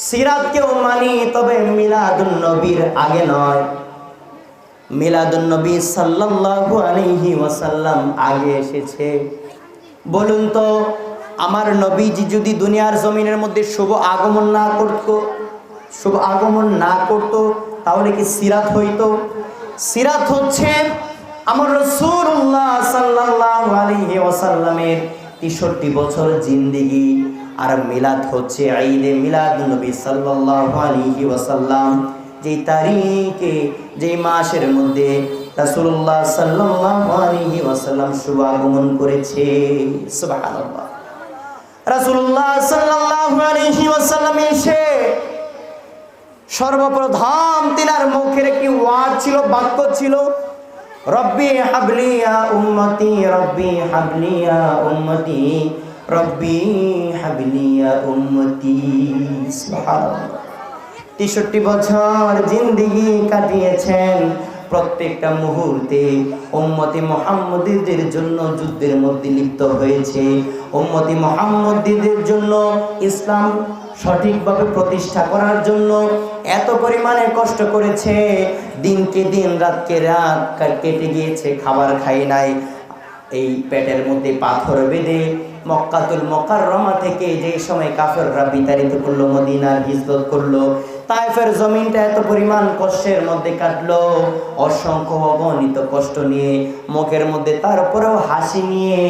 সিরাতকেও মানি, তবে মিলাদুন নবীর আগে নয়। মিলাদুন নবী সাল্লাল্লাহু আলাইহি ওয়াসাল্লাম আগে এসেছে। বলুন তো, আমার নবীজি যদি দুনিয়ার জমিনের মধ্যে শুভ আগমন না করত, তাহলে কি সিরাত হইতো? সিরাত হচ্ছে আমার রাসূলুল্লাহ সাল্লাল্লাহু আলাইহি ওয়াসাল্লামের 63 বছর জিন্দেগি। আর মিলাদ হচ্ছে ঈদে মিলাদুন নবী সাল্লাল্লাহু আলাইহি ওয়াসাল্লাম, যে তারিখে, যে মাসের মধ্যে রাসূলুল্লাহ সাল্লাল্লাহু আলাইহি ওয়াসাল্লাম শুভ আগমন করেছে। সুবহানাল্লাহ। রাসূলুল্লাহ সাল্লাল্লাহু আলাইহি ওয়াসাল্লাম এসে সর্বপ্রথম তিনার মুখের একটি ওয়ার্ড ছিল, বাক্য ছিল, রব্বি হাবলি ইয়া উম্মতি, রব্বি হাবলি ইয়া উম্মতি, রব্বি হাবলি ইয়া উম্মতি। সুবহানাল্লাহ। 63 বছর জিন্দেগি কাটিয়েছেন, প্রত্যেকটা মুহূর্তে উম্মতি মুহাম্মদীদের জন্য যুদ্ধের মধ্যে লিপ্ত হয়েছে। উম্মতি মুহাম্মদীদের জন্য ইসলাম সঠিকভাবে প্রতিষ্ঠা করার জন্য এত পরিমাণে কষ্ট করেছে, দিনকে দিন, রাতকে রাত কেটে গিয়েছে, খাবার খাই নাই। এই পেটের মধ্যে পাথর বেঁধে মক্কাতুল মুকাররমা থেকে যে সময় কাফেররা বিতাড়িত করলো, মদিনার হিজরত করলো, তায়েফের জমিনটা এত পরিমাণ কষ্টের মধ্যে কাটলো, অসংখ্য অগণিত কষ্ট নিয়ে, মুখের মধ্যে তারপরেও হাসি নিয়ে,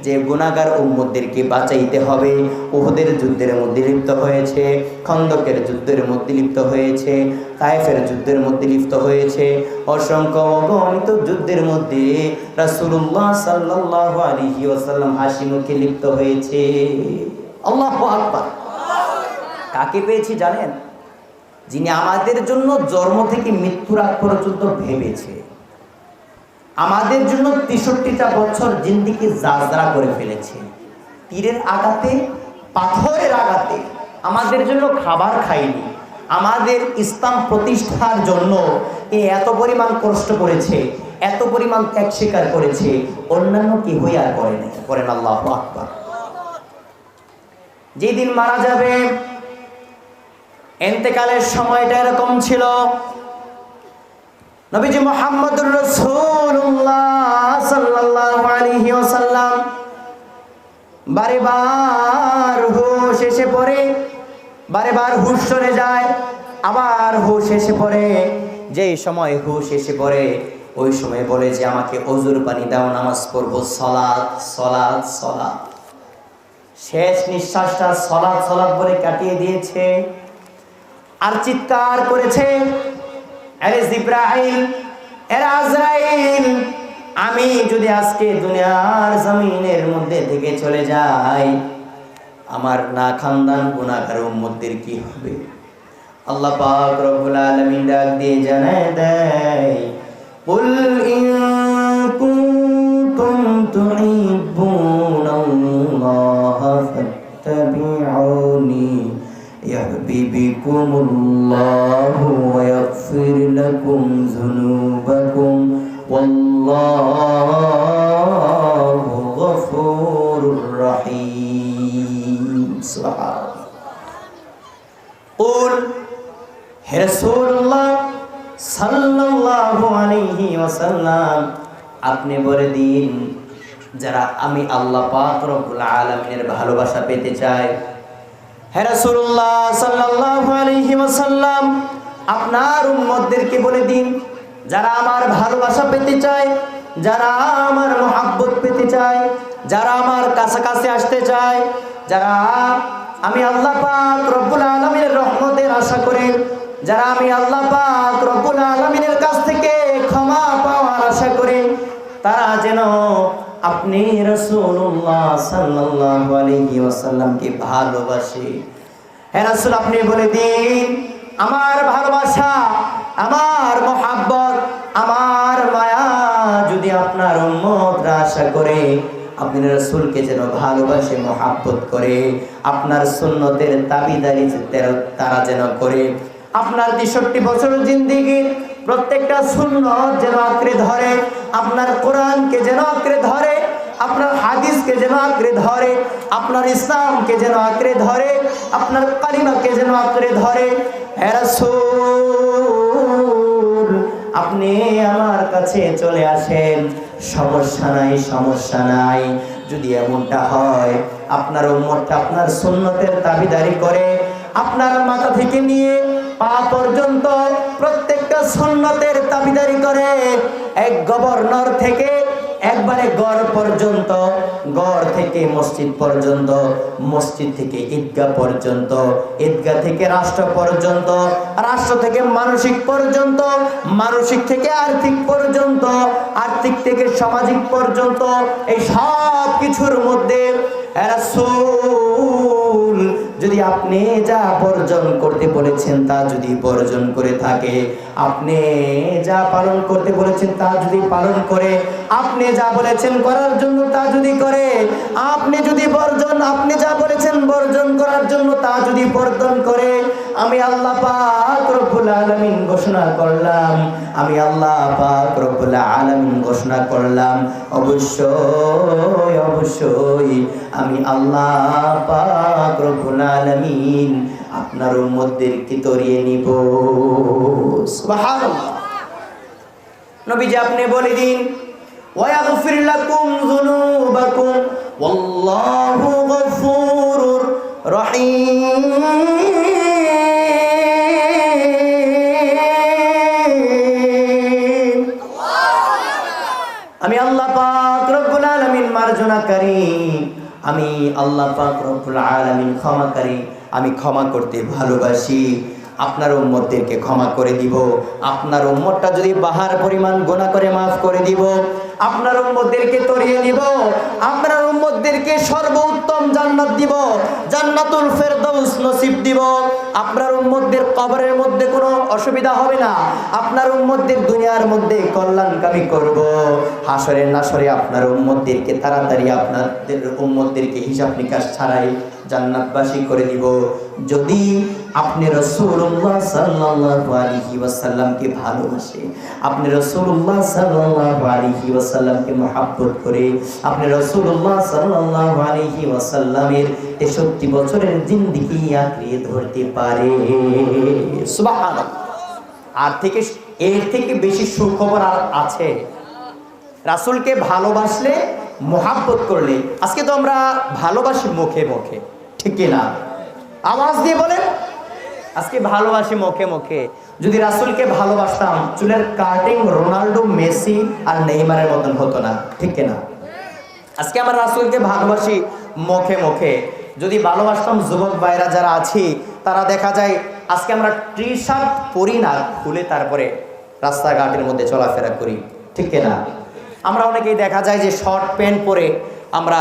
যে গুনাহগার উম্মতদেরকে বাঁচাইতে হবে। উহুদের যুদ্ধের মধ্যে লিপ্ত হয়েছে, খন্দকের যুদ্ধের মধ্যে লিপ্ত হয়েছে, তায়েফের যুদ্ধের মধ্যে লিপ্ত হয়েছে, অসংখ্য অগণিত যুদ্ধের মধ্যে রাসূলুল্লাহ সাল্লাল্লাহু আলাইহি ওয়াসাল্লাম হাসি মুখে লিপ্ত হয়েছে। আল্লাহু আকবার। কাকে পেয়েছি জানেন? যিনি আমাদের জন্য জন্ম থেকে মৃত্যুর আগ পর্যন্ত ভেবেছে, আমাদের জন্য 63টা বছর জিন্দেগি জাজরা করে ফেলেছে। তীরের আঘাতে, পাথরের আঘাতে আমাদের জন্য খাবার খায়নি। আমাদের ইসলাম প্রতিষ্ঠার জন্য এত পরিমাণ কষ্ট করেছে, এত পরিমাণ ত্যাগ স্বীকার করেছে, অন্যান্য কেউই আর করে না। করেন আল্লাহু আকবার। যেদিন মারা যাবে, ইন্তেকালের সময়টা এরকম ছিল, নবীজি মুহাম্মদুর রাসূলুল্লাহ সাল্লাল্লাহু আলাইহি ওয়াসাল্লাম বারবার হুশ এসে পড়ে, বারবার হুশ চলে যায়, আবার হুশ এসে পড়ে। যেই সময় হুশ এসে পড়ে ওই সময় বলে যে আমাকে ওযুর পানি দাও, নামাজ পড়বো, সালাত সালাত সালাত। শেষ নিঃশ্বাসটা সালাত সালাত বলে কাটিয়ে দিয়েছে। আর চিৎকার করেছে, আরে জিব্রাইল, এরে আজরাইল, আমি যদি আজকে দুনিয়ার জমিনের মধ্যে থেকে চলে যাই, আমার না খানদান গুনাহগার উম্মতদের কি হবে? আল্লাহ পাক রব্বুল আলামিন ডাক দিয়ে জানায় দেয়, কুল ইন কুনতুম তুহিব্বুনাল্লাহ ফাত্তাবিউনি ইয়াহবিবিকুমুল্লাহু ওয়া ইয়াগফির লাকুম যুনুবাকুম ওয়াল্লাহু গফুরুর রহিম। সুবহানাল্লাহ। কুল, হে রাসূলুল্লাহ সাল্লাল্লাহু আলাইহি ওয়াসাল্লাম, আপনি বলে দিন, যারা আমি আল্লাহ পাক রব্বুল আলামিনের ভালোবাসা পেতে চাই, হে রাসূলুল্লাহ সাল্লাল্লাহু আলাইহি ওয়াসাল্লাম, আপনার উম্মতদেরকে বলে দিন, যারা আমার ভালোবাসা পেতে চায়, যারা আমার মহব্বত পেতে চায়, যারা আমার কাছাকাছি আসতে চায়, যারা আমি আল্লাহ পাক রব্বুল আলামিনের রহমতের আশা করে, যারা আমি আল্লাহ পাক রব্বুল আলামিনের কাছ থেকে ক্ষমা পাওয়ার আশা করে, তারা যেন আপনি রাসূলুল্লাহ সাল্লাল্লাহু আলাইহি ওয়াসাল্লামকে ভালোবাসে। হে রাসূল, আপনি বলে দিন, আমার ভালোবাসা, আমার মহব্বত, আমার মায়া যদি আপনার উম্মতরা আশা করে, আপনি রাসূলকে যেন ভালোবাসে, মহব্বত করে, আপনার সুন্নতের দাবিদারি তারা যেন করে, আপনার 63 বছর জিন্দেগির প্রত্যেকটা সুন্নত যেন আঁকড়ে ধরে, আপনার কোরআনকে যেন আঁকড়ে ধরে, আপনার হাদিসকে যেন আঁকড়ে ধরে, আপনার ইসলামকে যেন আঁকড়ে ধরে, আপনার কালিমাকে যেন আঁকড়ে ধরে। হে রাসূল, আপনি আমার কাছে চলে আসেন, সমস্যা নাই, সমস্যা নাই। যদি এমনটা হয়, আপনার উম্মতটা আপনার সুন্নতের দাবিদারি করে, আপনার মাথা থেকে নিয়ে পা পর্যন্ত প্রত্যেকটা সুন্নতের দাবিদারি করে, এক গভর্নর থেকে একবারে গড় পর্যন্ত, গড় থেকে মসজিদ পর্যন্ত, মসজিদ থেকে ঈদগাহ পর্যন্ত, ঈদগাহ থেকে রাষ্ট্র পর্যন্ত, রাষ্ট্র থেকে মানসিক পর্যন্ত, মানসিক থেকে আর্থিক পর্যন্ত, আর্থিক থেকে সামাজিক পর্যন্ত, এই সব কিছুর মধ্যে রাসূল যদি আপনি যা বর্জন করতে বলেছেন তা যদি বর্জন করে থাকে, আপনি যা পালন করতে বলেছেন তা যদি পালন করে, আপনি যা বলেছেন করার জন্য তা যদি করে, আপনি যদি আপনি যা বলেছেন বর্জন করার জন্য তা যদি বর্জন করে, আমি আল্লাহ পাক রব্বুল আলামিন ঘোষণা করলাম, আমি আল্লাহ পাক রব্বুল আলামিন ঘোষণা করলাম, অবশ্যই অবশ্যই আমি আল্লাহ পাক রব্বুল আলামিন আপনার উম্মতদেরকে তরিয়ে নিব। সুবহানাল্লাহ। নবীজি আপনি বলে দিন, ওয়া ইয়াগফির লাকুম যুনুবাকুম ওয়াল্লাহু গফুরুর রহিম। আমি আল্লাহ পাক রব্বুল আলামিন মার্জনাকারী, আমি আল্লাহ পাক রব্বুল আলামিন ক্ষমাকারী, আমি ক্ষমা করতে ভালোবাসি। আপনার উম্মতদেরকে ক্ষমা করে দিব, আপনার উম্মতটা যদি বাহার পরিমাণ গুনাহ করে মাফ করে দিব। আপনার উম্মতদেরকে তরিয়ে নিব, আপনার উম্মতদেরকে সর্বোত্তম জান্নাত দিব, জান্নাতুল ফেরদাউস নসিব দিব। আপনার উম্মতদের কবরের মধ্যে কোনো অসুবিধা হবে না, আপনার উম্মতদের দুনিয়ার মধ্যে কল্যাণকামী করব। হাসরের নাসরে আপনার উম্মতদেরকে তাড়াতাড়ি আপনাদের উম্মতদেরকে হিসাব নিকাশ ছাড়াই জান্নাতবাসী করে দিব। যদি আপনি রাসূলুল্লাহ সাল্লাল্লাহু আলাইহি ওয়াসাল্লামকে ভালোবাসে, আপনি রাসূলুল্লাহ সাল্লাল্লাহু আলাইহি ওয়াসাল্লামকে মহব্বত করে, আপনি রাসূলুল্লাহ সাল্লাল্লাহু আলাইহি ওয়াসাল্লামের 63 বছরের জিন্দেগি আঁকড়িয়ে ধরতে পারে, সুবহানাল্লাহ। এর থেকে বেশি সুখবর আর আছে? রাসূলকে ভালোবাসলে, মহব্বত করলে, আজকে তো আমরা ভালোবাসি মুখে মুখে, ঠিক কি না? আওয়াজ দিয়ে বলেন, আজকে ভালোবাসি মুখে মুখে। যদি রাসূলকে ভালোবাসতাম, চুলের কাটিং রোনাল্ডো, মেসি আর নেইমারের মতন হতো না, ঠিক কি না? আজকে আমরা রাসূলকে ভালোবাসি মুখে মুখে। যদি ভালোবাসতাম, যুবক ভাইরা যারা আছি তারা দেখা যায় আজকে আমরা টি শার্ট পরি না, খুলে তারপরে রাস্তাঘাটের মধ্যে চলাফেরা করি, ঠিক কি না? আমরা অনেকেই দেখা যায় যে শর্ট প্যান্ট পরে আমরা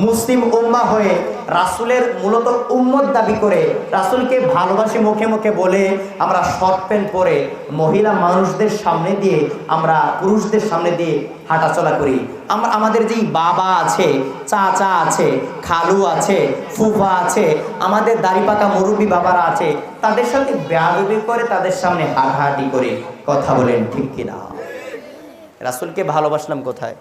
মুসলিম উম্মাহ হয়ে রাসূলের মূলত উম্মত দাবি করে, রাসূলকে ভালোবাসি মুখে মুখে বলে আমরা শর্ট প্যান্ট পরে মহিলা মানুষদের সামনে দিয়ে, আমরা পুরুষদের সামনে দিয়ে হাঁটাচলা করি। আমরা আমাদের যেই বাবা আছে, চাচা আছে, খালু আছে, ফুফা আছে, আমাদের দাড়ি পাকা মুরব্বী বাবারা আছে, তাদের সাথে বেয়াদবি করে তাদের সামনে হাঁটাহাঁটি করে কথা বলেন, ঠিক কিনা? রাসূলকে ভালোবাসলাম কোথায়?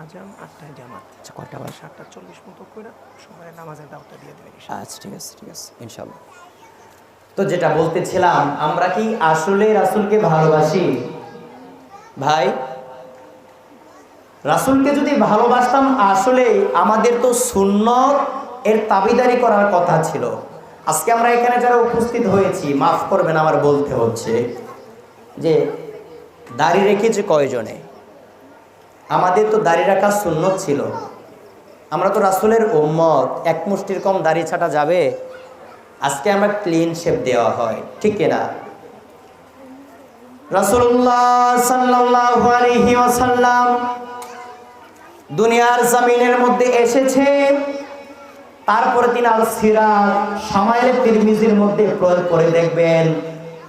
আজান 8টায় জামাত, কয়টা বাজে? 7:40 মতো করে সবাই নামাজের দাওয়াতটা দিয়ে দেবেন। আচ্ছা, ঠিক আছে, ঠিক আছে, ইনশাআল্লাহ। তো যেটা বলতেছিলাম, আমরা কি আসলে রাসূলকে ভালোবাসি? ভাই, রাসূলকে যদি ভালোবাসতাম, আসলে আমাদের তো সুন্নত এর তাবিদারি করার কথা ছিল। আজকে আমরা এখানে যারা উপস্থিত হয়েছি, মাফ করবেন আমার বলতে হচ্ছে, যে দাড়ি রেখেছে কয়জনে? আমাদের তো দাড়ি রাখা সুন্নত ছিল। আমরা তো রাসূলের উম্মত, এক মুষ্টির কম দাড়ি ছাটা যাবে? আজকে আমরা ক্লিন শেপ দেওয়া হয়, ঠিক কিনা? রাসূলুল্লাহ সাল্লাল্লাহু আলাইহি ওয়াসাল্লাম দুনিয়ার জমিনের মধ্যে এসেছে, তারপরে তিনি আল সিরাত শামাইলে তিরমিজির মধ্যে পড়ে দেখবেন,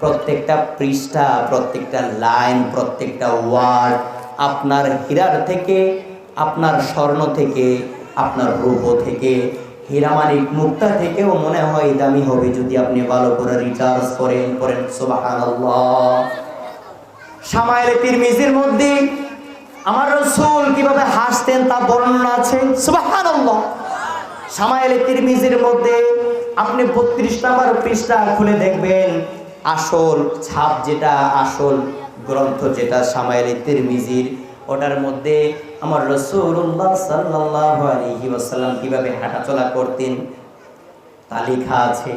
প্রত্যেকটা পৃষ্ঠা, প্রত্যেকটা লাইন, প্রত্যেকটা ওয়ার্ড আপনার হীরার থেকে, আপনার স্বর্ণ থেকে, আপনার রূপ থেকে, হীরামানিক মুক্তা থেকেও মনে হয় দামি হবে যদি আপনি ভালো করে রিচার্জ করেন সুবহানাল্লাহ। শামাইলে তিরমিজির মধ্যে আমার রাসূল কিভাবে হাসতেন তা বর্ণনা আছে, সুবহানাল্লাহ। শামাইলে তিরমিজির মধ্যে আপনি 32 নম্বর পৃষ্ঠা খুলে দেখবেন, আসল ছাপ যেটা, আসল গ্রন্থ যেটা শামাইলে তিরমিজির, ওটার মধ্যে আমার রাসূলুল্লাহ সাল্লাল্লাহু আলাইহি ওয়াসাল্লাম কিভাবে হাঁটাচলা করতেন তা লেখা আছে।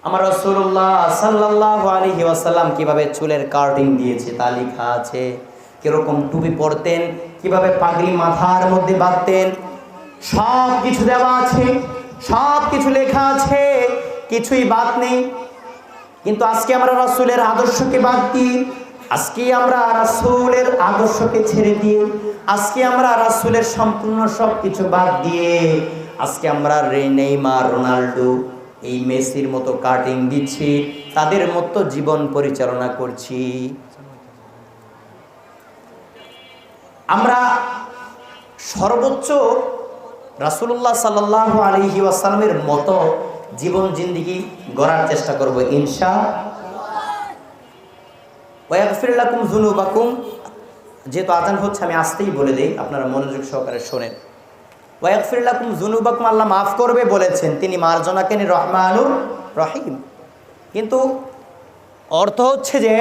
আমার রাসূলুল্লাহ সাল্লাল্লাহু আলাইহি ওয়াসাল্লাম কিভাবে চুলের কাটিং দিয়েছে তা লেখা আছে। কিরকম টুপি পরতেন, কিভাবে পাগড়ি মাথার মধ্যে বাঁধতেন, সব কিছু দেওয়া আছে, সব কিছু লেখা আছে, কিছুই বাদ নেই। কিন্তু আজকে আমরা রাসূলের আদর্শকে বাদ দিই, আজকে আমরা রাসূলের আদর্শকে ছেড়ে দিয়ে, আজকে আমরা রাসূলের সম্পূর্ণ সব কিছু বাদ দিয়ে, আজকে আমরা নেইমার, রোনাল্ডো, এই মেসির মতো কাটিং দিচ্ছি, তাদের মতো জীবন পরিচালনা করছি। আমরা সর্বোচ্চ রাসূলুল্লাহ সাল্লাল্লাহু আলাইহি ওয়াসাল্লামের মতো জীবন জিন্দেগি গড়ার চেষ্টা করব ইনশাআল্লাহ। ওয়াগফির লাকুম যুনুবাকুম, যেহেতু আজান হচ্ছে আমি আস্তেই বলে দেই, আপনারা মনোযোগ সহকারে শোনেন। ওয়াগফির লাকুম যুনুবাকুম, আল্লাহ মাফ করবে বলেছেন, তিনি মার্জনাকেন রহমানুর রহিম। কিন্তু অর্থ হচ্ছে যে,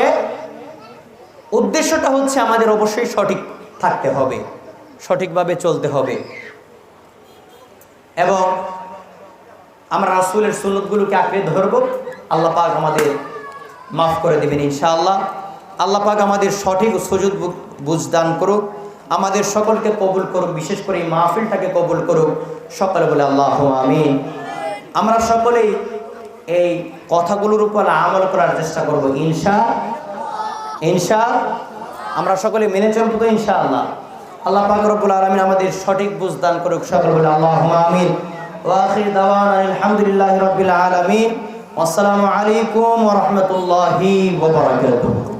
উদ্দেশ্যটা হচ্ছে আমাদের অবশ্যই সঠিক থাকতে হবে, সঠিকভাবে চলতে হবে, এবং আমরা রাসূলের সুন্নতগুলোকে আঁকড়ে ধরব। আল্লাহ পাক আমাদের মাফ করে দেবেন ইনশাআল্লাহ। আল্লাহ পাক আমাদের সঠিক সুজুদ বুঝদান করুক, আমাদের সকলকে কবুল করুক, বিশেষ করে এই মাহফিলটাকে কবুল করুক। সকলে বলে আল্লাহুম্মা আমিন। আমরা সকলেই এই কথাগুলোর উপর আমল করার চেষ্টা করব ইনশাআল্লাহ। আমরা সকলে মেনে চলবো তো ইনশাআল্লাহ। আল্লাহ পাক রব্বুল আলামিন আমাদের সঠিক বুঝ দান করুক, সকলে বলে আল্লাহুম্মা আমিন। ওয়া আখির দাওয়ানা আলহামদুলিল্লাহি রাব্বিল আলামিন। আসসালামু আলাইকুম ওয়া রাহমাতুল্লাহি ওয়া বারাকাতুহু।